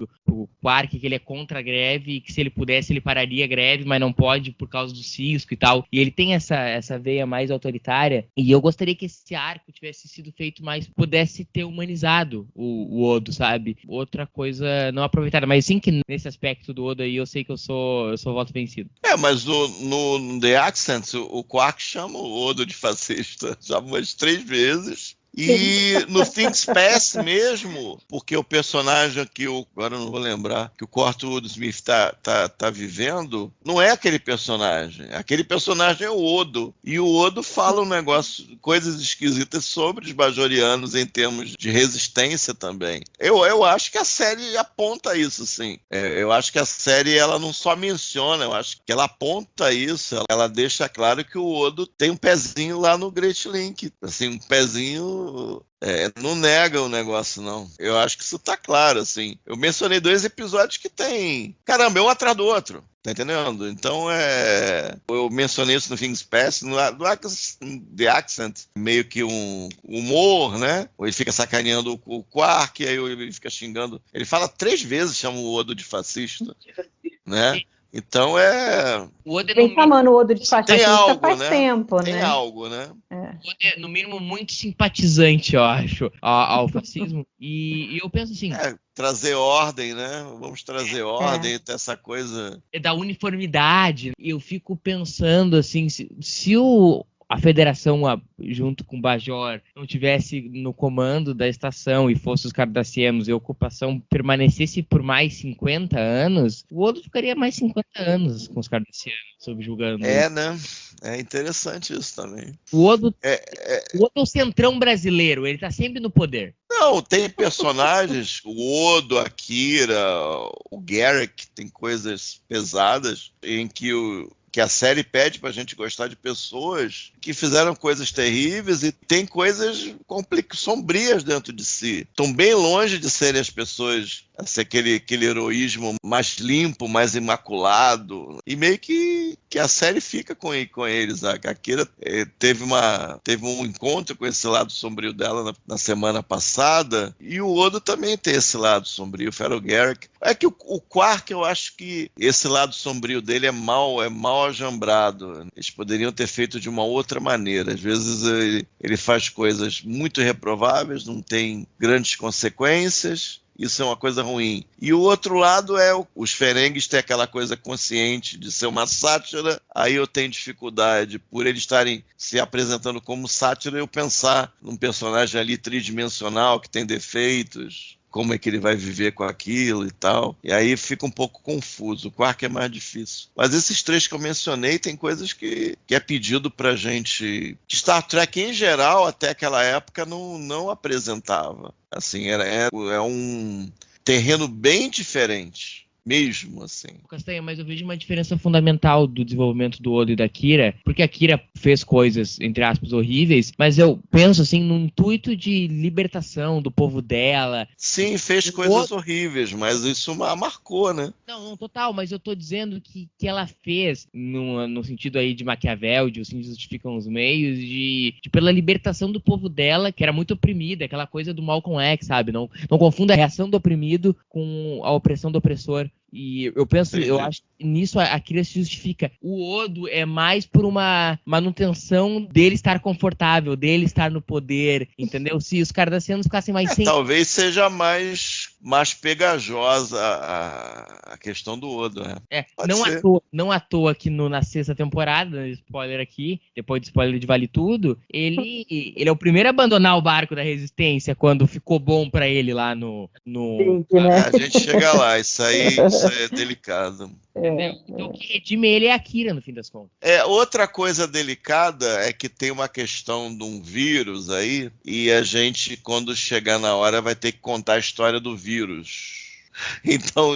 Quark que ele é contra a greve e que se ele pudesse ele pararia a greve, mas não pode por causa do cisco e tal. E ele tem essa veia mais autoritária, e eu gostaria que esse arco tivesse sido feito mais, pudesse ter humanizado o Odo, sabe? Outra coisa não aproveitada, mas sim que nesse aspecto do Odo aí eu sei que eu sou voto vencido. Mas no The Accent, o Quark chama o Odo de fascista, já umas 3 vezes. E no Things Past mesmo, porque o personagem que agora eu não vou lembrar, que o Court Woodsmith tá vivendo, não é aquele personagem. Aquele personagem é o Odo. E o Odo fala um negócio, coisas esquisitas sobre os bajorianos em termos de resistência também. Eu acho que a série aponta isso, sim. Eu acho que a série ela não só menciona, eu acho que ela aponta isso, ela deixa claro que o Odo tem um pezinho lá no Great Link, assim, um pezinho. Não nega o negócio, não. Eu acho que isso tá claro, assim. Eu mencionei 2 episódios que tem... Caramba, é um atrás do outro. Tá entendendo? Então, eu mencionei isso no Things Past, no The Accent, meio que um humor, né? Ou ele fica sacaneando o Quark, aí ele fica xingando. Ele fala 3 vezes, chama o Odo de fascista, né? Então O Odo vem chamando o Odo de fascista algo, faz né? tempo, né? Tem algo, né? O Odo é, no mínimo, muito simpatizante, eu acho, ao fascismo. E eu penso assim... trazer ordem, né? Vamos trazer ordem, essa coisa... Da uniformidade. Eu fico pensando, assim, se a Federação, junto com o Bajor, não tivesse no comando da estação e fosse os cardassianos e a ocupação permanecesse por mais 50 anos, o Odo ficaria mais 50 anos com os cardassianos, subjugando. Né? É interessante isso também. O Odo é o centrão brasileiro, ele tá sempre no poder. Não, tem personagens, o Odo, a Kira, o Garak, tem coisas pesadas em que a série pede pra gente gostar de pessoas que fizeram coisas terríveis e tem coisas sombrias dentro de si. Estão bem longe de serem as pessoas, assim, aquele heroísmo mais limpo, mais imaculado. E meio que a série fica com eles. A Kira teve um encontro com esse lado sombrio dela na semana passada, e o Odo também tem esse lado sombrio, o Feral Garak. É que o Quark, eu acho que esse lado sombrio dele é mal ajambrado. Eles poderiam ter feito de uma outra maneira. Às vezes ele faz coisas muito reprováveis, não tem grandes consequências. Isso é uma coisa ruim. E o outro lado os Ferengues têm aquela coisa consciente de ser uma sátira. Aí eu tenho dificuldade, por eles estarem se apresentando como sátira, eu pensar num personagem ali tridimensional que tem defeitos. Como é que ele vai viver com aquilo e tal. E aí fica um pouco confuso. O Quark é mais difícil. Mas esses 3 que eu mencionei tem coisas que é pedido pra gente... Que Star Trek, em geral, até aquela época, não apresentava. Assim, é um terreno bem diferente. Mesmo, assim. Castanha, mas eu vejo uma diferença fundamental do desenvolvimento do Odo e da Kira, porque a Kira fez coisas, entre aspas, horríveis, mas eu penso, assim, no intuito de libertação do povo dela. Sim, fez coisas horríveis, mas isso marcou, né? Não, total, mas eu tô dizendo que ela fez, no sentido aí de Maquiavel, de os fins justificam os meios, de pela libertação do povo dela, que era muito oprimida, aquela coisa do Malcolm X, sabe? Não confunda a reação do oprimido com a opressão do opressor. E eu penso, eu acho que nisso a Kira se justifica. O Odo é mais por uma manutenção dele estar confortável, dele estar no poder, entendeu? Se os Cardassianos ficassem mais sem... Talvez seja mais pegajosa a questão do Odo, né? Não à toa que na sexta temporada, spoiler aqui, depois do spoiler de Vale Tudo, ele é o primeiro a abandonar o barco da Resistência quando ficou bom pra ele lá no... Sim, né? A gente chega lá, isso aí é delicado. Então o que redime ele é a Kira, no fim das contas. Outra coisa delicada é que tem uma questão de um vírus aí, e a gente, quando chegar na hora, vai ter que contar a história do vírus. Então,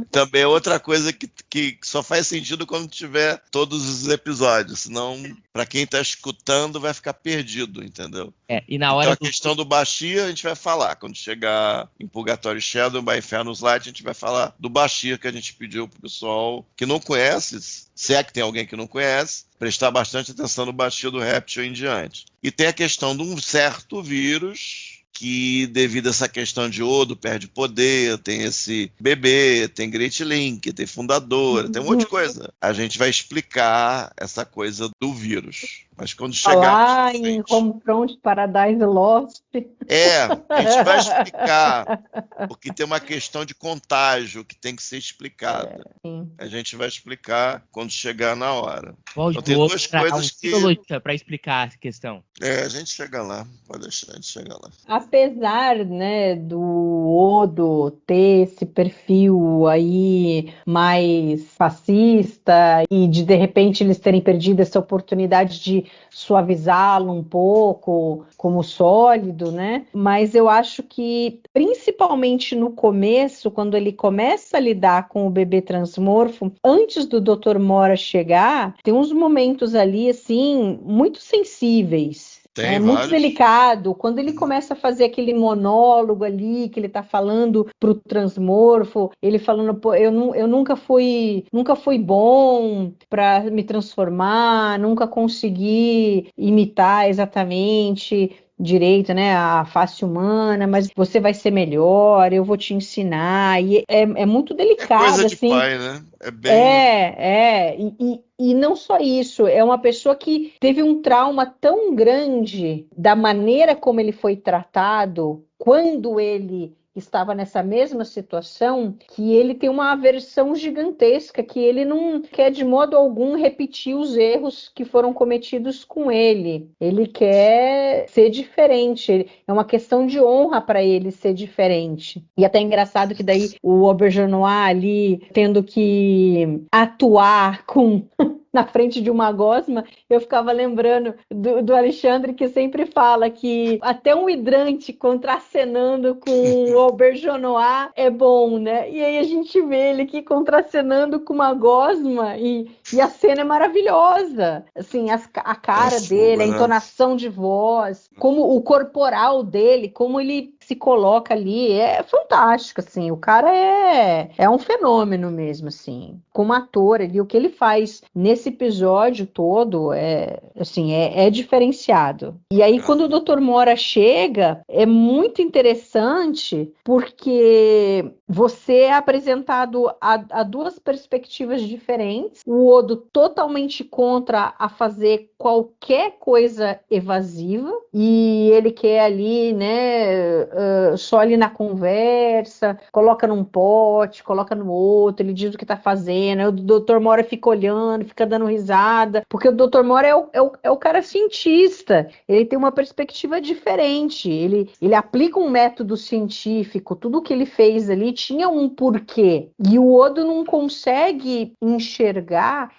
também é outra coisa que só faz sentido quando tiver todos os episódios, senão, para quem tá escutando, vai ficar perdido, entendeu? E na hora então a questão do Bashir a gente vai falar, quando chegar em Purgatory Shadow, by Infernus Light, a gente vai falar do Bashir, que a gente pediu pro pessoal que não conhece, se é que tem alguém que não conhece, prestar bastante atenção no Bashir do Réptil em diante. E tem a questão de um certo vírus que, devido a essa questão de Odo, perde poder, tem esse bebê, tem Great Link, tem Fundadora, tem um monte de coisa. A gente vai explicar essa coisa do vírus. Mas quando chegar... Falar em Homefront Paradise Lost. A gente vai explicar, porque tem uma questão de contágio que tem que ser explicada. A gente vai explicar quando chegar na hora. Então, tem duas coisas que... para explicar a questão. A gente chega lá, pode deixar, a gente chega lá. Apesar, né, do Odo ter esse perfil aí mais fascista e de repente eles terem perdido essa oportunidade de suavizá-lo um pouco como sólido, né? Mas eu acho que, principalmente no começo, quando ele começa a lidar com o bebê transmorfo, antes do Dr. Mora chegar, tem uns momentos ali, assim, muito sensíveis. É muito delicado, quando ele começa a fazer aquele monólogo ali, que ele tá falando pro transmorfo, ele falando, pô, eu nunca fui bom para me transformar, nunca consegui imitar exatamente direito, né, a face humana, mas você vai ser melhor, eu vou te ensinar, e é muito delicado, coisa de assim. Pai, né? E não só isso, é uma pessoa que teve um trauma tão grande da maneira como ele foi tratado quando ele estava nessa mesma situação, que ele tem uma aversão gigantesca, que ele não quer de modo algum repetir os erros que foram cometidos com ele. Ele quer ser diferente, é uma questão de honra para ele ser diferente. E até é engraçado que daí o Auberjonois ali tendo que atuar na frente de uma gosma, eu ficava lembrando do Alexandre, que sempre fala que até um hidrante contracenando com o Auberjonois é bom, né? E aí a gente vê ele aqui contracenando com uma gosma e a cena é maravilhosa. Assim, a cara dele, a entonação de voz, como o corporal dele, como ele se coloca ali, é fantástico, assim. O cara é um fenômeno mesmo, assim. Como ator ali, o que ele faz nesse episódio todo é diferenciado. E aí, quando o Dr. Mora chega, é muito interessante porque você é apresentado a duas perspectivas diferentes. O Odo totalmente contra a fazer qualquer coisa evasiva e ele quer ali, né, só ali na conversa, coloca num pote, coloca no outro, ele diz o que tá fazendo, aí o Dr. Mora fica olhando, fica dando risada, porque o Dr. Mora é o cara cientista, ele tem uma perspectiva diferente, ele aplica um método científico, tudo que ele fez ali tinha um porquê, e o Odo não consegue enxergar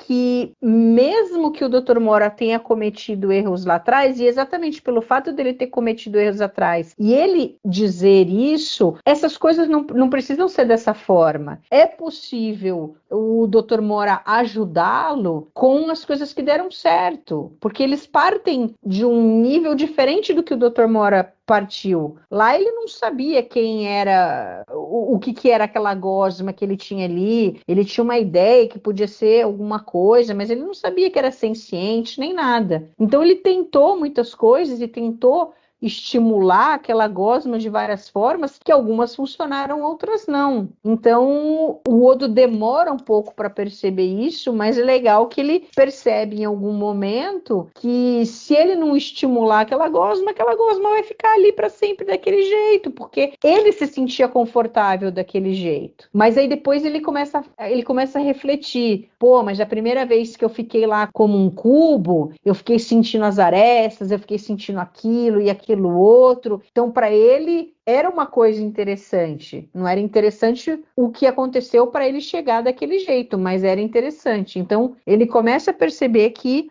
que mesmo que o Dr. Mora tenha cometido erros lá atrás, e exatamente pelo fato dele ter cometido erros atrás, e ele dizer isso, essas coisas não precisam ser dessa forma. É possível o Dr. Mora ajudá-lo com as coisas que deram certo, porque eles partem de um nível diferente do que o Dr. Mora partiu. Lá ele não sabia quem era, o que era aquela gosma que ele tinha ali, ele tinha uma ideia que podia ser alguma coisa, mas ele não sabia que era senciente, nem nada. Então ele tentou muitas coisas e tentou estimular aquela gosma de várias formas, que algumas funcionaram, outras não. Então, o Odo demora um pouco para perceber isso, mas é legal que ele percebe em algum momento que se ele não estimular aquela gosma vai ficar ali para sempre daquele jeito, porque ele se sentia confortável daquele jeito. Mas aí depois ele começa a refletir, pô, mas da primeira vez que eu fiquei lá como um cubo, eu fiquei sentindo as arestas, eu fiquei sentindo aquilo e aquilo outro. Então, para ele, era uma coisa interessante. Não era interessante o que aconteceu para ele chegar daquele jeito, mas era interessante. Então, ele começa a perceber que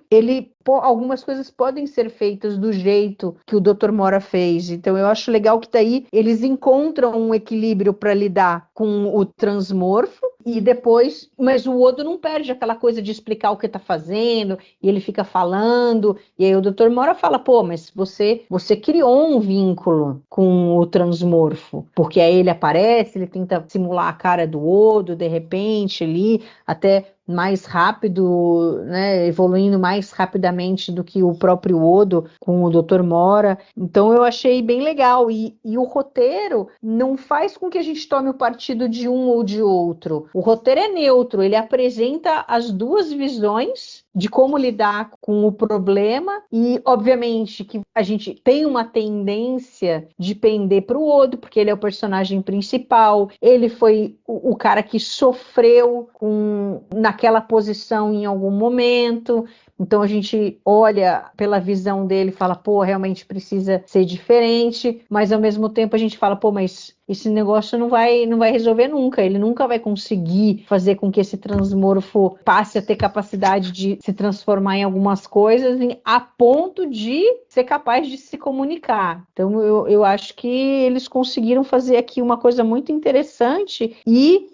algumas coisas podem ser feitas do jeito que o Dr. Mora fez. Então, eu acho legal que daí eles encontram um equilíbrio para lidar com o transmorfo e depois, mas o Odo não perde aquela coisa de explicar o que está fazendo, e ele fica falando, e aí o Dr. Mora fala, pô, mas você criou um vínculo com o transmorfo, porque aí ele aparece, ele tenta simular a cara do Odo, de repente ali, até mais rápido, né, evoluindo mais rapidamente do que o próprio Odo com o Dr. Mora. Então eu achei bem legal, e o roteiro não faz com que a gente tome o partido de um ou de outro. O roteiro é neutro, ele apresenta as duas visões de como lidar com o problema, e obviamente que a gente tem uma tendência de pender para o Odo, porque ele é o personagem principal, ele foi o cara que sofreu naquela posição em algum momento. Então a gente olha pela visão dele e fala, pô, realmente precisa ser diferente, mas ao mesmo tempo a gente fala, pô, mas esse negócio não vai resolver nunca, ele nunca vai conseguir fazer com que esse transmorfo passe a ter capacidade de se transformar em algumas coisas a ponto de ser capaz de se comunicar. Então eu acho que eles conseguiram fazer aqui uma coisa muito interessante e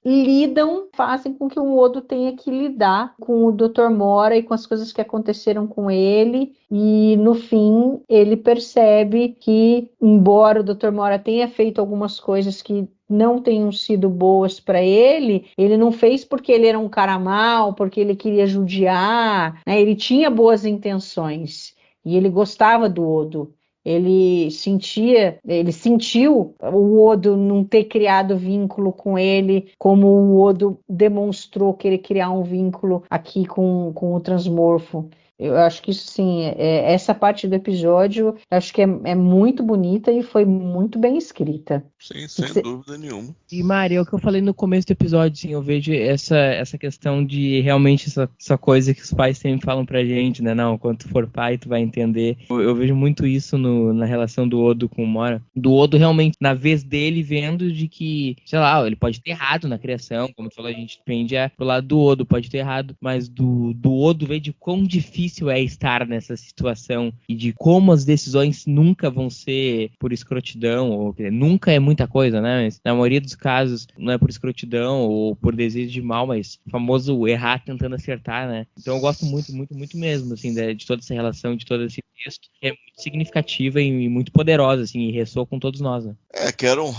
fazem com que o Odo tenha que lidar com o Dr. Mora e com as coisas que aconteceram com ele, e no fim ele percebe que, embora o Dr. Mora tenha feito algumas coisas que não tenham sido boas para ele, ele não fez porque ele era um cara mau, porque ele queria judiar, né? Ele tinha boas intenções e ele gostava do Odo. Ele sentiu o Odo não ter criado vínculo com ele, como o Odo demonstrou querer criar um vínculo aqui com o transmorfo. Eu acho que isso, sim, essa parte do episódio, eu acho que é muito bonita e foi muito bem escrita. Sim, sem dúvida nenhuma. E, Mari, é o que eu falei no começo do episódio, assim, eu vejo essa questão de realmente essa coisa que os pais sempre falam pra gente, né? Não, quando tu for pai, tu vai entender. Eu vejo muito isso na relação do Odo com o Mora. Do Odo realmente, na vez dele, vendo de que, sei lá, ele pode ter errado na criação, como tu falou, a gente pende pro lado do Odo, pode ter errado, mas do Odo ver de quão difícil é estar nessa situação e de como as decisões nunca vão ser por escrotidão, ou nunca é muita coisa, né? Mas na maioria dos casos não é por escrotidão ou por desejo de mal, mas o famoso errar tentando acertar, né? Então eu gosto muito, muito, muito mesmo, assim, de toda essa relação, de todo esse texto, que é muito significativa e muito poderosa, assim, e ressoa com todos nós, né? Que era um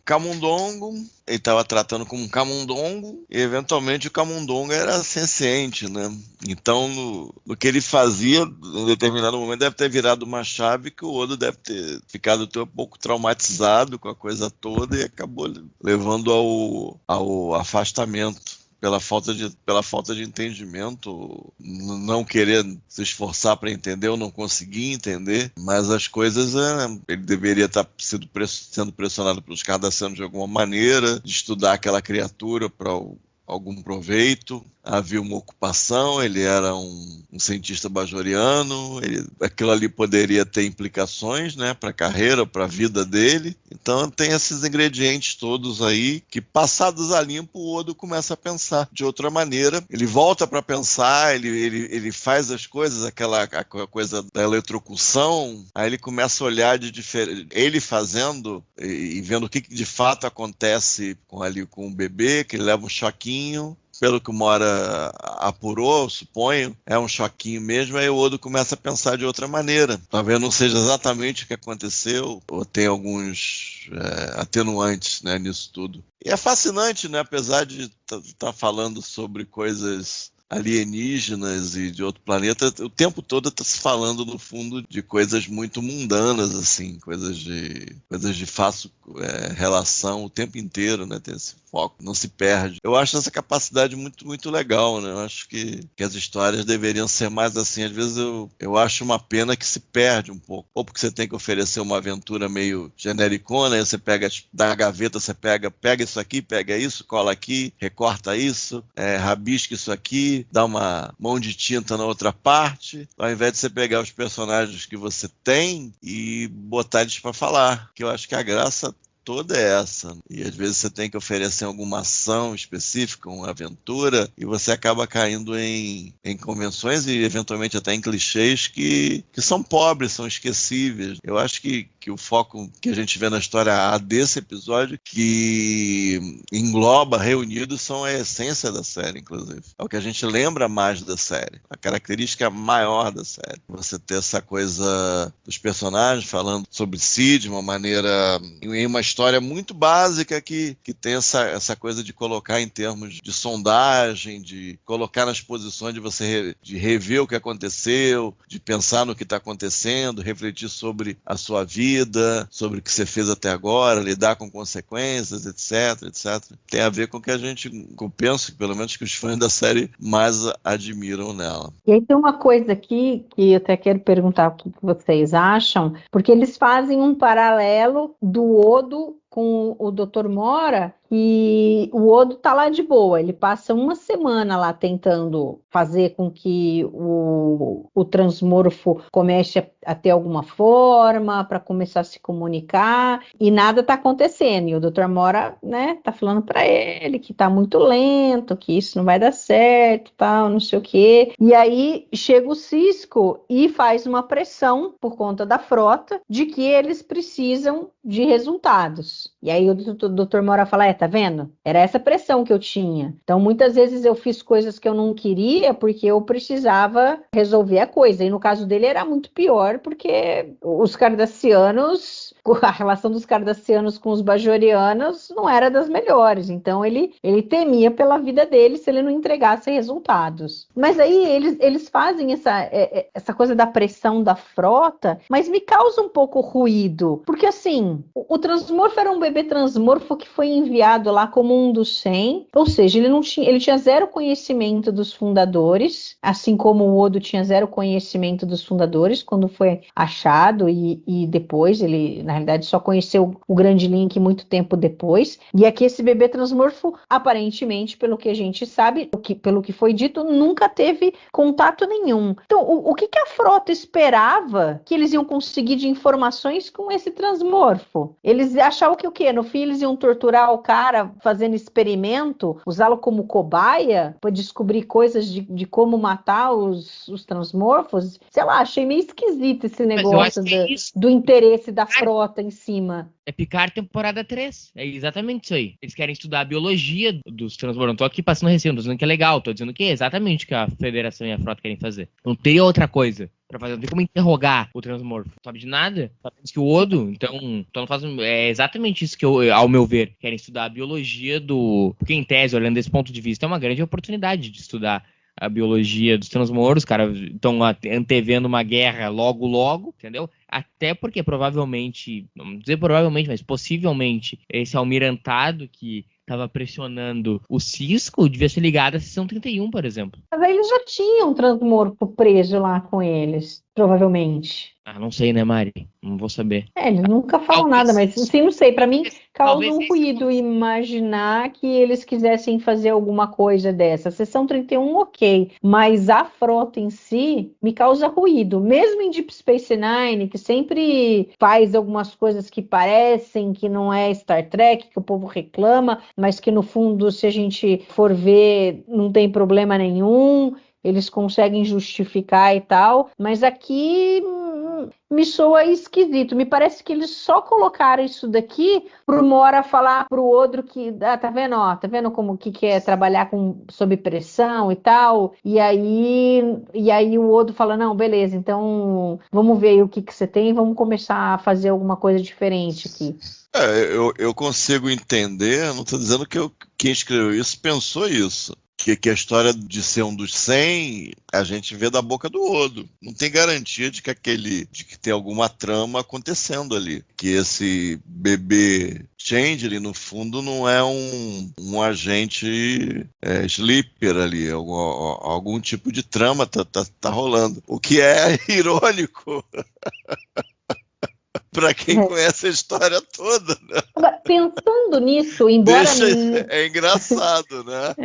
camundongo, ele estava tratando como um camundongo, e eventualmente o camundongo era senciente, né? Então, no que ele fazia, em determinado momento, deve ter virado uma chave que o Odo deve ter ficado um pouco traumatizado com a coisa toda e acabou levando ao afastamento. Pela falta de entendimento, não querer se esforçar para entender ou não conseguir entender, mas as coisas, ele deveria estar sendo pressionado pelos cardassianos de alguma maneira, de estudar aquela criatura para algum proveito. Havia uma ocupação, ele era um cientista bajoriano, aquilo ali poderia ter implicações, né, para a carreira, para a vida dele. Então tem esses ingredientes todos aí que, passados a limpo, o Odo começa a pensar de outra maneira. Ele volta para pensar, ele faz as coisas, aquela coisa da eletrocução, aí ele começa a olhar de diferente, ele fazendo e vendo o que de fato acontece com o bebê, que ele leva um choquinho. Pelo que o Mora apurou, suponho, é um choquinho mesmo, aí o Odo começa a pensar de outra maneira. Talvez não seja exatamente o que aconteceu, ou tem alguns atenuantes, né, nisso tudo. E é fascinante, né, apesar de estar falando sobre coisas alienígenas e de outro planeta, o tempo todo está se falando, no fundo, de coisas muito mundanas, assim, coisas de fácil relação o tempo inteiro, né? Tem esse foco, não se perde. Eu acho essa capacidade muito, muito legal, né? Eu acho que as histórias deveriam ser mais assim. Às vezes eu acho uma pena que se perde um pouco. Ou porque você tem que oferecer uma aventura meio genericona, aí você pega da gaveta, você pega isso aqui, pega isso, cola aqui, recorta isso, rabisca isso aqui, dá uma mão de tinta na outra parte, ao invés de você pegar os personagens que você tem e botar eles para falar. Que eu acho que a graça toda é essa. E às vezes você tem que oferecer alguma ação específica, uma aventura, e você acaba caindo em convenções e eventualmente até em clichês que são pobres, são esquecíveis. Eu acho que o foco que a gente vê na história A desse episódio, que engloba reunidos, são a essência da série, inclusive. É o que a gente lembra mais da série. A característica maior da série. Você ter essa coisa dos personagens falando sobre si de uma maneira, em uma história muito básica que tem essa coisa de colocar em termos de sondagem, de colocar nas posições de você de rever o que aconteceu, de pensar no que está acontecendo, refletir sobre a sua vida, sobre o que você fez até agora, lidar com consequências, etc, etc. Tem a ver com o que eu penso, pelo menos que os fãs da série mais admiram nela. E aí tem uma coisa aqui que eu até quero perguntar o que vocês acham, porque eles fazem um paralelo do Odo com o Dr. Mora, e o Odo tá lá de boa, ele passa uma semana lá tentando fazer com que o transmorfo comece a ter alguma forma para começar a se comunicar, e nada tá acontecendo, e o Dr. Mora, né, tá falando para ele que tá muito lento, que isso não vai dar certo, tal, não sei o quê, e aí chega o Sisko e faz uma pressão por conta da frota de que eles precisam de resultados. E aí o Dr. Mora fala, tá vendo? Era essa pressão que eu tinha. Então, muitas vezes eu fiz coisas que eu não queria porque eu precisava resolver a coisa. E no caso dele era muito pior, porque os cardassianos, a relação dos cardassianos com os bajorianos não era das melhores. Então, ele temia pela vida dele se ele não entregasse resultados. Mas aí eles fazem essa coisa da pressão da frota, mas me causa um pouco ruído. Porque, assim, o transmorfo era um bebê transmorfo que foi enviado lá como um dos 100, ou seja, ele tinha zero conhecimento dos fundadores, assim como o Odo tinha zero conhecimento dos fundadores quando foi achado, e depois ele, na realidade, só conheceu o Grande Link muito tempo depois. E aqui esse bebê transmorfo, aparentemente, pelo que a gente sabe, pelo que foi dito, nunca teve contato nenhum. Então, o que a frota esperava que eles iam conseguir de informações com esse transmorfo? Eles achavam que o quê? No fim, eles iam torturar o cara fazendo experimento, usá-lo como cobaia para descobrir coisas de como matar os transmorfos. Sei lá, achei meio esquisito esse negócio do interesse da frota em cima. É Picard temporada 3. É exatamente isso aí. Eles querem estudar a biologia dos transmorfos. Não tô aqui passando receio, não tô dizendo que é legal. Tô dizendo que é exatamente o que a Federação e a frota querem fazer. Não tem outra coisa pra fazer. Não tem como interrogar o transmorfo. Não sabe de nada. Sabe que o Odo, então não faz. É exatamente isso que ao meu ver, querem estudar a biologia do. Porque em tese, olhando desse ponto de vista, é uma grande oportunidade de estudar a biologia dos transmorfos. Os caras estão antevendo uma guerra logo, entendeu? Até porque provavelmente, não dizer provavelmente, mas possivelmente, esse almirantado que estava pressionando o Sisko devia ser ligado à seção 31, por exemplo. Mas aí eles já tinham um transmorfo preso lá com eles, provavelmente. Ah, não sei, né, Mari? Não vou saber. Eles nunca falam nada, mas assim, não sei. Para mim, causa um ruído imaginar que eles quisessem fazer alguma coisa dessa. A seção 31, ok. Mas a frota em si me causa ruído. Mesmo em Deep Space Nine, que sempre faz algumas coisas que parecem que não é Star Trek, que o povo reclama, mas que no fundo, se a gente for ver, não tem problema nenhum. Eles conseguem justificar e tal. Mas aqui me soa esquisito. Me parece que eles só colocaram isso daqui pro Mora falar pro Odo que, tá vendo, ó, tá vendo como que é trabalhar sob pressão e tal, e aí o Odo fala, não, beleza, então vamos ver aí o que você tem, vamos começar a fazer alguma coisa diferente aqui. Eu consigo entender, não estou dizendo que quem escreveu isso pensou isso, que a história de ser um dos 100, a gente vê da boca do Odo. Não tem garantia de que tem alguma trama acontecendo ali. Que esse bebê Changeling, no fundo, não é um agente sleeper ali. Algum tipo de trama tá rolando. O que é irônico. Para quem conhece a história toda, né? Agora, pensando nisso, embora... É engraçado, né?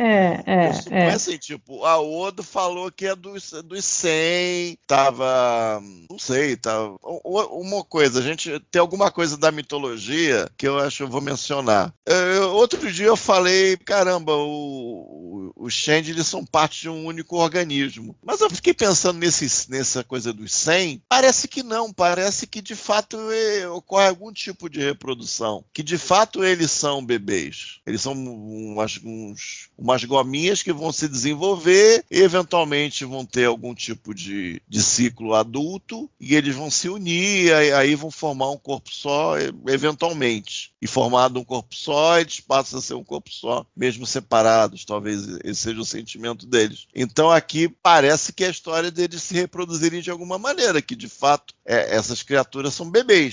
Assim, tipo, a Odo falou que é dos 100, tava... Não sei, tava... Uma coisa, a gente tem alguma coisa da mitologia que eu acho que eu vou mencionar. Outro dia eu falei, caramba, os Changelings são parte de um único organismo. Mas eu fiquei pensando nessa coisa dos 100, parece que não, parece que de fato ocorre algum tipo de reprodução, que de fato eles são bebês. Eles são umas gominhas que vão se desenvolver e eventualmente vão ter algum tipo de ciclo adulto e eles vão se unir e aí vão formar um corpo só eventualmente. E formado um corpo só, eles passam a ser um corpo só, mesmo separados. Talvez esse seja o sentimento deles. Então aqui parece que é a história deles se reproduzirem de alguma maneira, que de fato essas criaturas são bebês.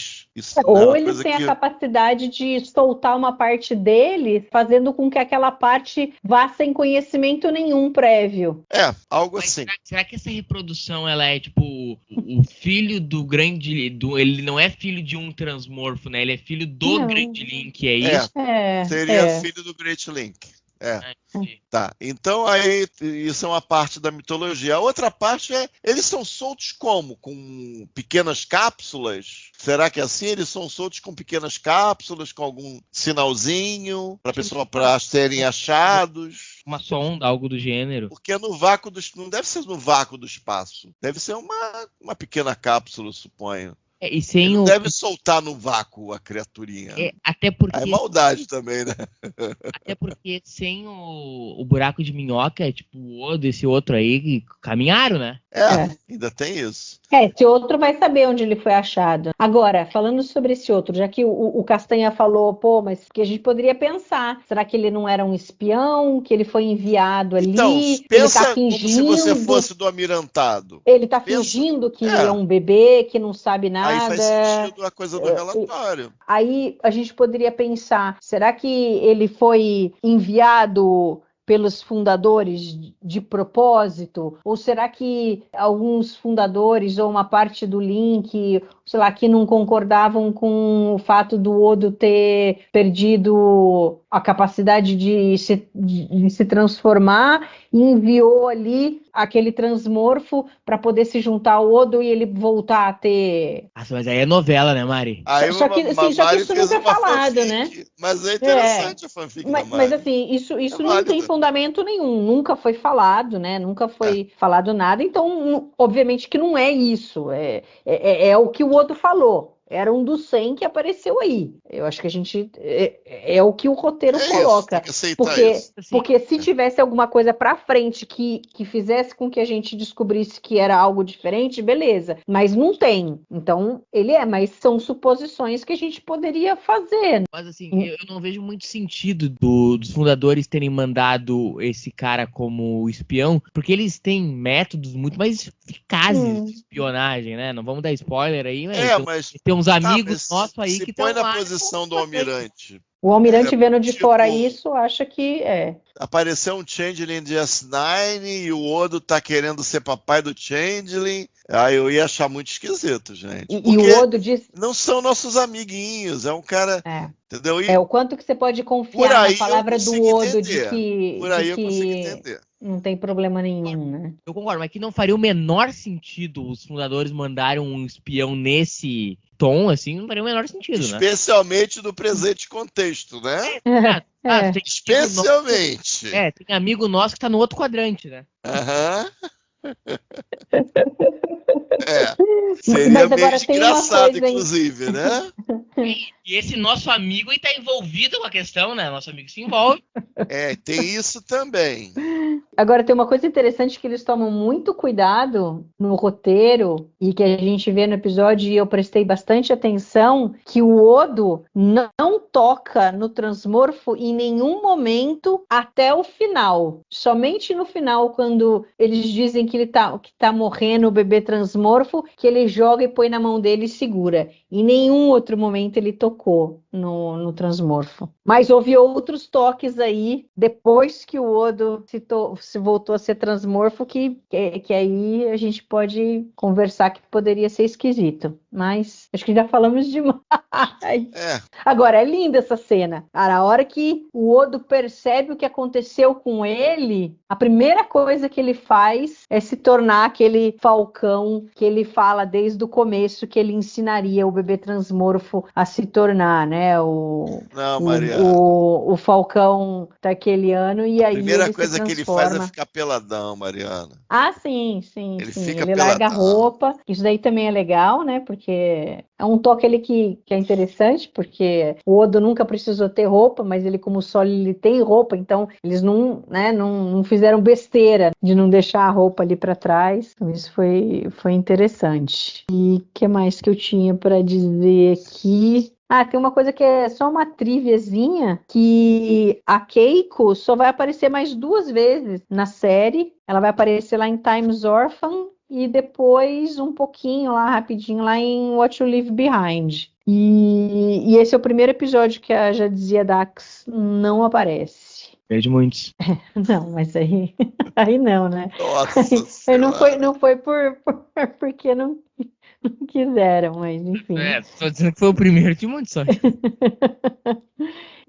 Ou eles têm a capacidade de soltar uma parte deles, fazendo com que aquela parte vá sem conhecimento nenhum prévio. Algo assim. Será que essa reprodução, ela é tipo o filho do grande... ele não é filho de um transmorfo, né? Ele é filho do Great Link, é isso? Seria filho do Great Link. Tá, então aí isso é uma parte da mitologia. A outra parte eles são soltos como? Com pequenas cápsulas? Será que é assim? Eles são soltos com pequenas cápsulas, com algum sinalzinho para serem achados? Uma sonda, algo do gênero? Porque no vácuo não deve ser no vácuo do espaço. Deve ser uma pequena cápsula, suponho. E sem ele não deve soltar no vácuo a criaturinha. Até porque... É maldade também, né? Até porque sem o buraco de minhoca, tipo o Odo, esse outro aí, que caminharam, né? Ainda tem isso. Esse outro vai saber onde ele foi achado. Agora, falando sobre esse outro, já que o Castanha falou, mas que a gente poderia pensar, será que ele não era um espião, que ele foi enviado ali? Então, pensa ele tá fingindo, como se você fosse do Almirantado. Ele tá fingindo que é um bebê, que não sabe nada. Aí faz sentido a coisa do relatório. Aí a gente poderia pensar, será que ele foi enviado pelos fundadores de propósito? Ou será que alguns fundadores ou uma parte do Link, sei lá, que não concordavam com o fato do Odo ter perdido a capacidade de se transformar e enviou ali aquele transmorfo para poder se juntar ao Odo e ele voltar a ter... Mas aí é novela, né, Mari? Só que isso nunca é falado, fanfic, né? Mas é interessante a fanfic da Mari. Mas assim, isso não tem fundamento nenhum, nunca foi falado, né? Nunca foi falado nada, então obviamente que não é isso, é o que o Odo falou. Era um dos 100 que apareceu aí. Eu acho que a gente... É o que o roteiro coloca. Porque se tivesse alguma coisa pra frente que fizesse com que a gente descobrisse que era algo diferente, beleza. Mas não tem. Então, mas são suposições que a gente poderia fazer. Mas assim, eu não vejo muito sentido dos fundadores terem mandado esse cara como espião, porque eles têm métodos muito mais eficazes de espionagem, né? Não vamos dar spoiler aí, mas tem uns amigos nossos aí que estão lá. Se põe na posição do Almirante. O Almirante vendo de fora isso, acha que Apareceu um Changeling de S9 e o Odo tá querendo ser papai do Changeling. Aí eu ia achar muito esquisito, gente. E o Odo diz... Não são nossos amiguinhos, é um cara... Entendeu? O quanto que você pode confiar na palavra do Odo de que... Por aí eu consigo entender. Não tem problema nenhum, né? Eu concordo, mas que não faria o menor sentido os fundadores mandarem um espião nesse tom, assim, não faria o menor sentido, né? Especialmente no presente contexto, né? Especialmente. Tem amigo nosso que tá no outro quadrante, né? Seria meio engraçado, inclusive, né? E esse nosso amigo aí tá envolvido com a questão, né? Nosso amigo se envolve. Tem isso também. Agora, tem uma coisa interessante que eles tomam muito cuidado no roteiro e que a gente vê no episódio, e eu prestei bastante atenção, que o Odo não toca no transmorfo em nenhum momento até o final. Somente no final, quando eles dizem que tá morrendo o bebê transmorfo, que ele joga e põe na mão dele e segura. Em nenhum outro momento ele tocou no transmorfo. Mas houve outros toques aí, depois que o Odo se voltou a ser transmorfo, que aí a gente pode conversar que poderia ser esquisito. Mas acho que já falamos demais. Agora, é linda essa cena. Cara, a hora que o Odo percebe o que aconteceu com ele, a primeira coisa que ele faz é se tornar aquele falcão que ele fala desde o começo que ele ensinaria o bebê transmorfo a se tornar, né? O falcão tarqueliano, e aí a primeira ele coisa se que ele transforma. faz é ficar peladão, Mariana. Ah, sim. Ele fica Ele larga a peladão. roupa. Isso daí também é legal, né? Porque é um toque ali que é interessante, porque o Odo nunca precisou ter roupa, mas ele, como Sol, ele tem roupa, então eles não fizeram besteira de não deixar a roupa ali para trás. Então, isso foi interessante. E o que mais que eu tinha para dizer aqui? Tem uma coisa que é só uma triviazinha, que a Keiko só vai aparecer mais 2 vezes na série. Ela vai aparecer lá em Time's Orphan e depois um pouquinho lá, rapidinho, lá em What You Leave Behind. E esse é o primeiro episódio que a Jadzia Dax não aparece. Perde muitos. Não, mas aí não, né? Nossa não foi porque não quiseram, mas enfim. Tô dizendo que foi o primeiro de muitos só.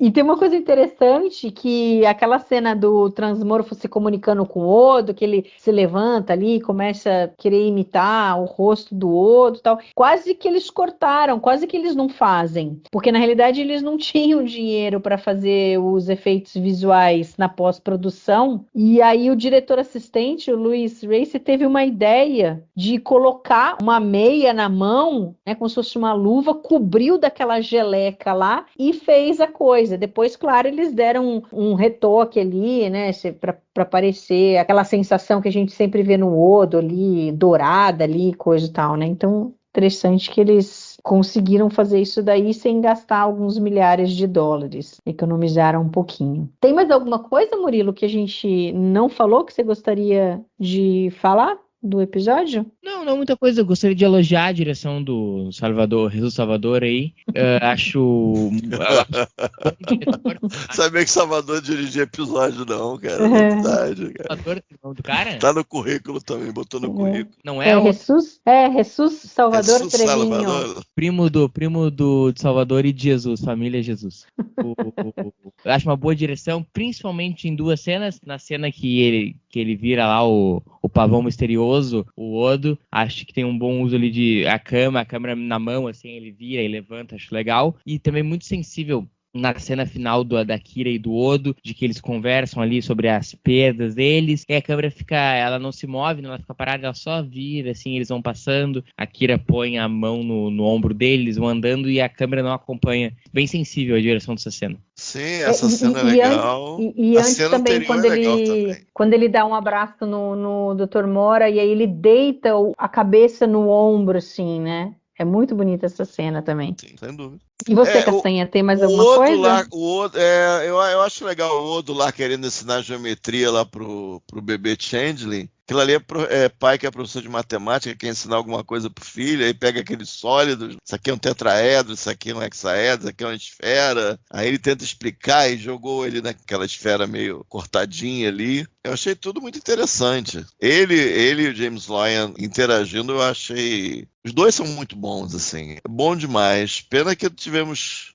E tem uma coisa interessante, que aquela cena do transmorfo se comunicando com o Odo, que ele se levanta ali e começa a querer imitar o rosto do Odo e tal, quase que eles cortaram, quase que eles não fazem, porque na realidade eles não tinham dinheiro para fazer os efeitos visuais na pós-produção, e aí o diretor assistente, o Louis Race, teve uma ideia de colocar uma meia na mão, né, como se fosse uma luva, cobriu daquela geleca lá e fez a coisa. Depois, claro, eles deram um retoque ali, né, para parecer aquela sensação que a gente sempre vê no Odo ali, dourada ali, coisa e tal, né? Então, interessante que eles conseguiram fazer isso daí sem gastar alguns milhares de dólares. Economizaram um pouquinho. Tem mais alguma coisa, Murilo, que a gente não falou, que você gostaria de falar do episódio? Não muita coisa. Eu gostaria de elogiar a direção do Jesus Salvador aí. Acho Sabia que Salvador dirigia episódio, não, cara. É verdade, cara. Salvador, o nome do cara? Tá no currículo também, botou no currículo. Não é o Jesus Salvador Jesus Trevinho. Salvador. primo de Salvador e de Jesus, família Jesus. Eu acho uma boa direção, principalmente em 2 cenas. Na cena que ele vira lá o pavão misterioso, o Odo. Acho que tem um bom uso ali de a câmera na mão, assim, ele vira e levanta, acho legal. E também muito sensível na cena final da Kira e do Odo, de que eles conversam ali sobre as perdas deles, e a câmera ela não se move, ela fica parada, ela só vira, assim, eles vão passando, a Kira põe a mão no ombro deles, vão andando, e a câmera não acompanha. Bem sensível a direção dessa cena. Sim, essa cena é legal. E a antes cena também, anterior é legal também. quando ele dá um abraço no Dr. Mora, e aí ele deita a cabeça no ombro, assim, né? É muito bonita essa cena também. Sim, sem dúvida. E você, Castanha, tem mais alguma coisa? Eu acho legal o Odo lá querendo ensinar geometria lá pro bebê Changeling. Aquilo ali é pai que é professor de matemática, quer ensinar alguma coisa pro filho, aí pega aqueles sólidos, isso aqui é um tetraedro, isso aqui é um hexaedro, isso aqui é uma esfera. Aí ele tenta explicar e jogou ele naquela esfera meio cortadinha ali. Eu achei tudo muito interessante. Ele e o James Loyan interagindo, eu achei... Os dois são muito bons, assim. É bom demais. Pena que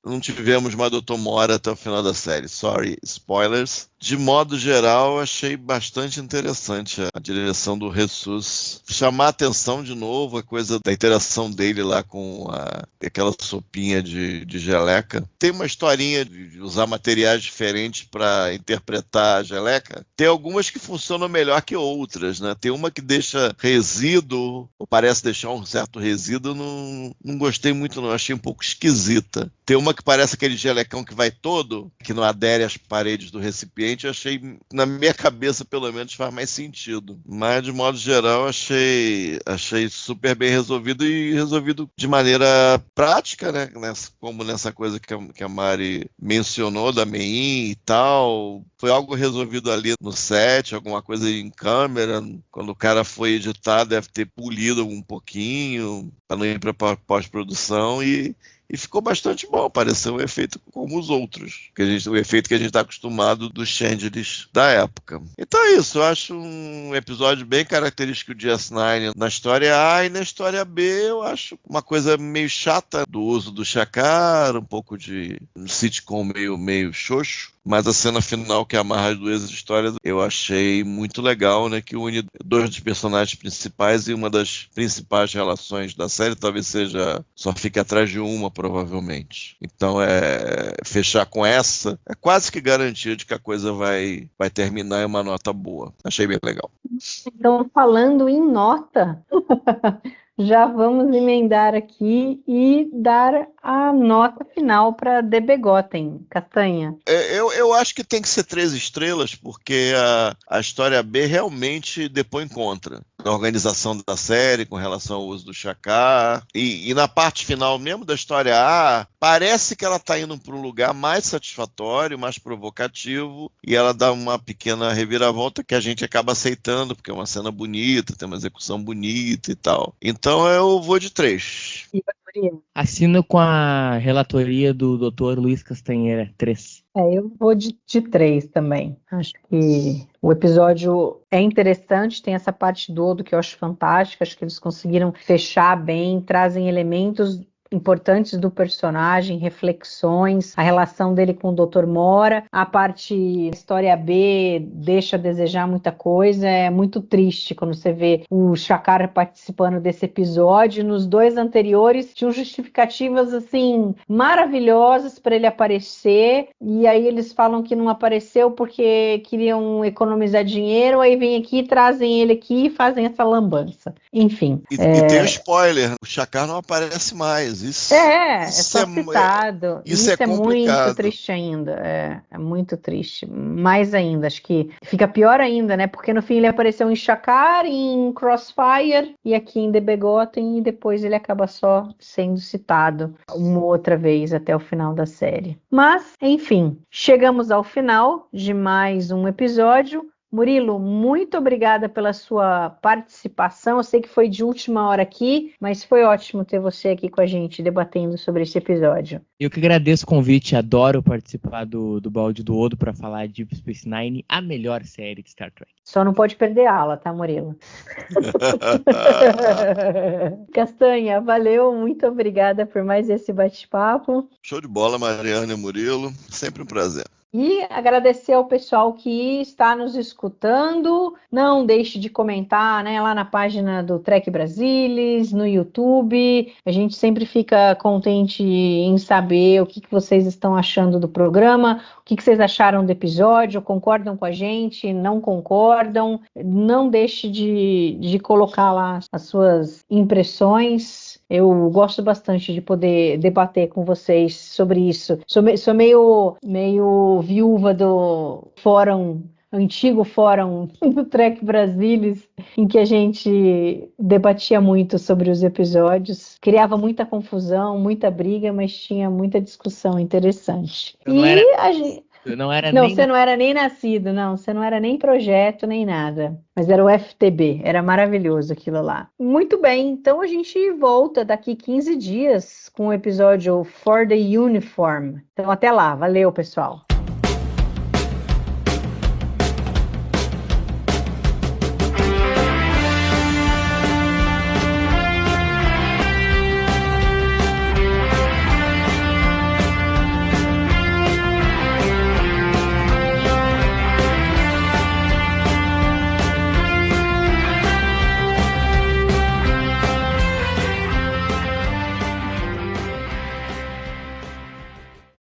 não tivemos uma Dr. Mora até o final da série. Sorry, spoilers. De modo geral, achei bastante interessante a direção do Jesus. Chamar a atenção de novo, a coisa da interação dele lá com aquela sopinha de geleca. Tem uma historinha de usar materiais diferentes para interpretar a geleca. Tem algumas que funcionam melhor que outras, né? Tem uma que deixa resíduo, ou parece deixar um certo certo resíduo, eu não gostei muito não, achei um pouco esquisita. Tem uma que parece aquele gelecão que vai todo, que não adere às paredes do recipiente, eu achei, na minha cabeça pelo menos, faz mais sentido. Mas de modo geral, achei super bem resolvido e resolvido de maneira prática, né? Como nessa coisa que a Mari mencionou, da MEIN e tal. Foi algo resolvido ali no set, alguma coisa em câmera. Quando o cara foi editar, deve ter polido um pouquinho, para não ir para pós-produção e ficou bastante bom, pareceu um efeito como os outros, o efeito que a gente está acostumado dos changelings da época. Então é isso, eu acho um episódio bem característico de S9 na história A, e na história B eu acho uma coisa meio chata do uso do Shakaar, um pouco de um sitcom meio xoxo, mas a cena final que amarra as duas histórias eu achei muito legal, né, que une dois dos personagens principais e uma das principais relações da série, talvez seja Só Fique Atrás de Uma, provavelmente. Então, fechar com essa é quase que garantia de que a coisa vai terminar em uma nota boa. Achei bem legal. Então, falando em nota, já vamos emendar aqui e dar a nota final para The Begotten, Castanha. Eu acho que tem que ser 3 estrelas, porque a história B realmente depõe contra a organização da série com relação ao uso do Shakaar. E na parte final mesmo da história A, parece que ela está indo para um lugar mais satisfatório, mais provocativo, e ela dá uma pequena reviravolta que a gente acaba aceitando, porque é uma cena bonita, tem uma execução bonita e tal. Então eu vou de 3. Assino com a relatoria do Dr. Luiz Castanheira, 3. Eu vou de 3 também. Acho que o episódio é interessante, tem essa parte do Odo que eu acho fantástica, acho que eles conseguiram fechar bem, trazem elementos importantes do personagem, reflexões, a relação dele com o Dr. Mora, a parte história B deixa a desejar muita coisa, é muito triste quando você vê o Shakaar participando desse episódio. Nos 2 anteriores tinham justificativas assim maravilhosas para ele aparecer, e aí eles falam que não apareceu porque queriam economizar dinheiro, aí vem aqui, trazem ele aqui e fazem essa lambança. Enfim. E tem um spoiler, o Shakaar não aparece mais. Isso só citado. Isso é muito triste ainda. É muito triste. Mais ainda, acho que fica pior ainda, né? Porque no fim ele apareceu em Shakaar, em Crossfire e aqui em The Begotten, e depois ele acaba só sendo citado uma outra vez até o final da série. Mas, enfim, chegamos ao final de mais um episódio. Murilo, muito obrigada pela sua participação. Eu sei que foi de última hora aqui, mas foi ótimo ter você aqui com a gente debatendo sobre esse episódio. Eu que agradeço o convite, adoro participar do Balde do Odo para falar de Deep Space Nine, a melhor série de Star Trek. Só não pode perder a aula, tá, Murilo? Castanha, valeu, muito obrigada por mais esse bate-papo. Show de bola, Mariana e Murilo, sempre um prazer. E agradecer ao pessoal que está nos escutando. Não deixe de comentar, né, lá na página do Trek Brasilis, no YouTube. A gente sempre fica contente em saber o que vocês estão achando do programa, o que vocês acharam do episódio, concordam com a gente, não concordam. Não deixe de colocar lá as suas impressões. Eu gosto bastante de poder debater com vocês sobre isso. Sou meio viúva do antigo fórum do Trek Brasilis, em que a gente debatia muito sobre os episódios. Criava muita confusão, muita briga, mas tinha muita discussão interessante. Você não era nem nascido, não. Você não era nem projeto, nem nada. Mas era o FTB, era maravilhoso aquilo lá. Muito bem, então a gente volta daqui 15 dias com o episódio For the Uniform. Então até lá, valeu, pessoal.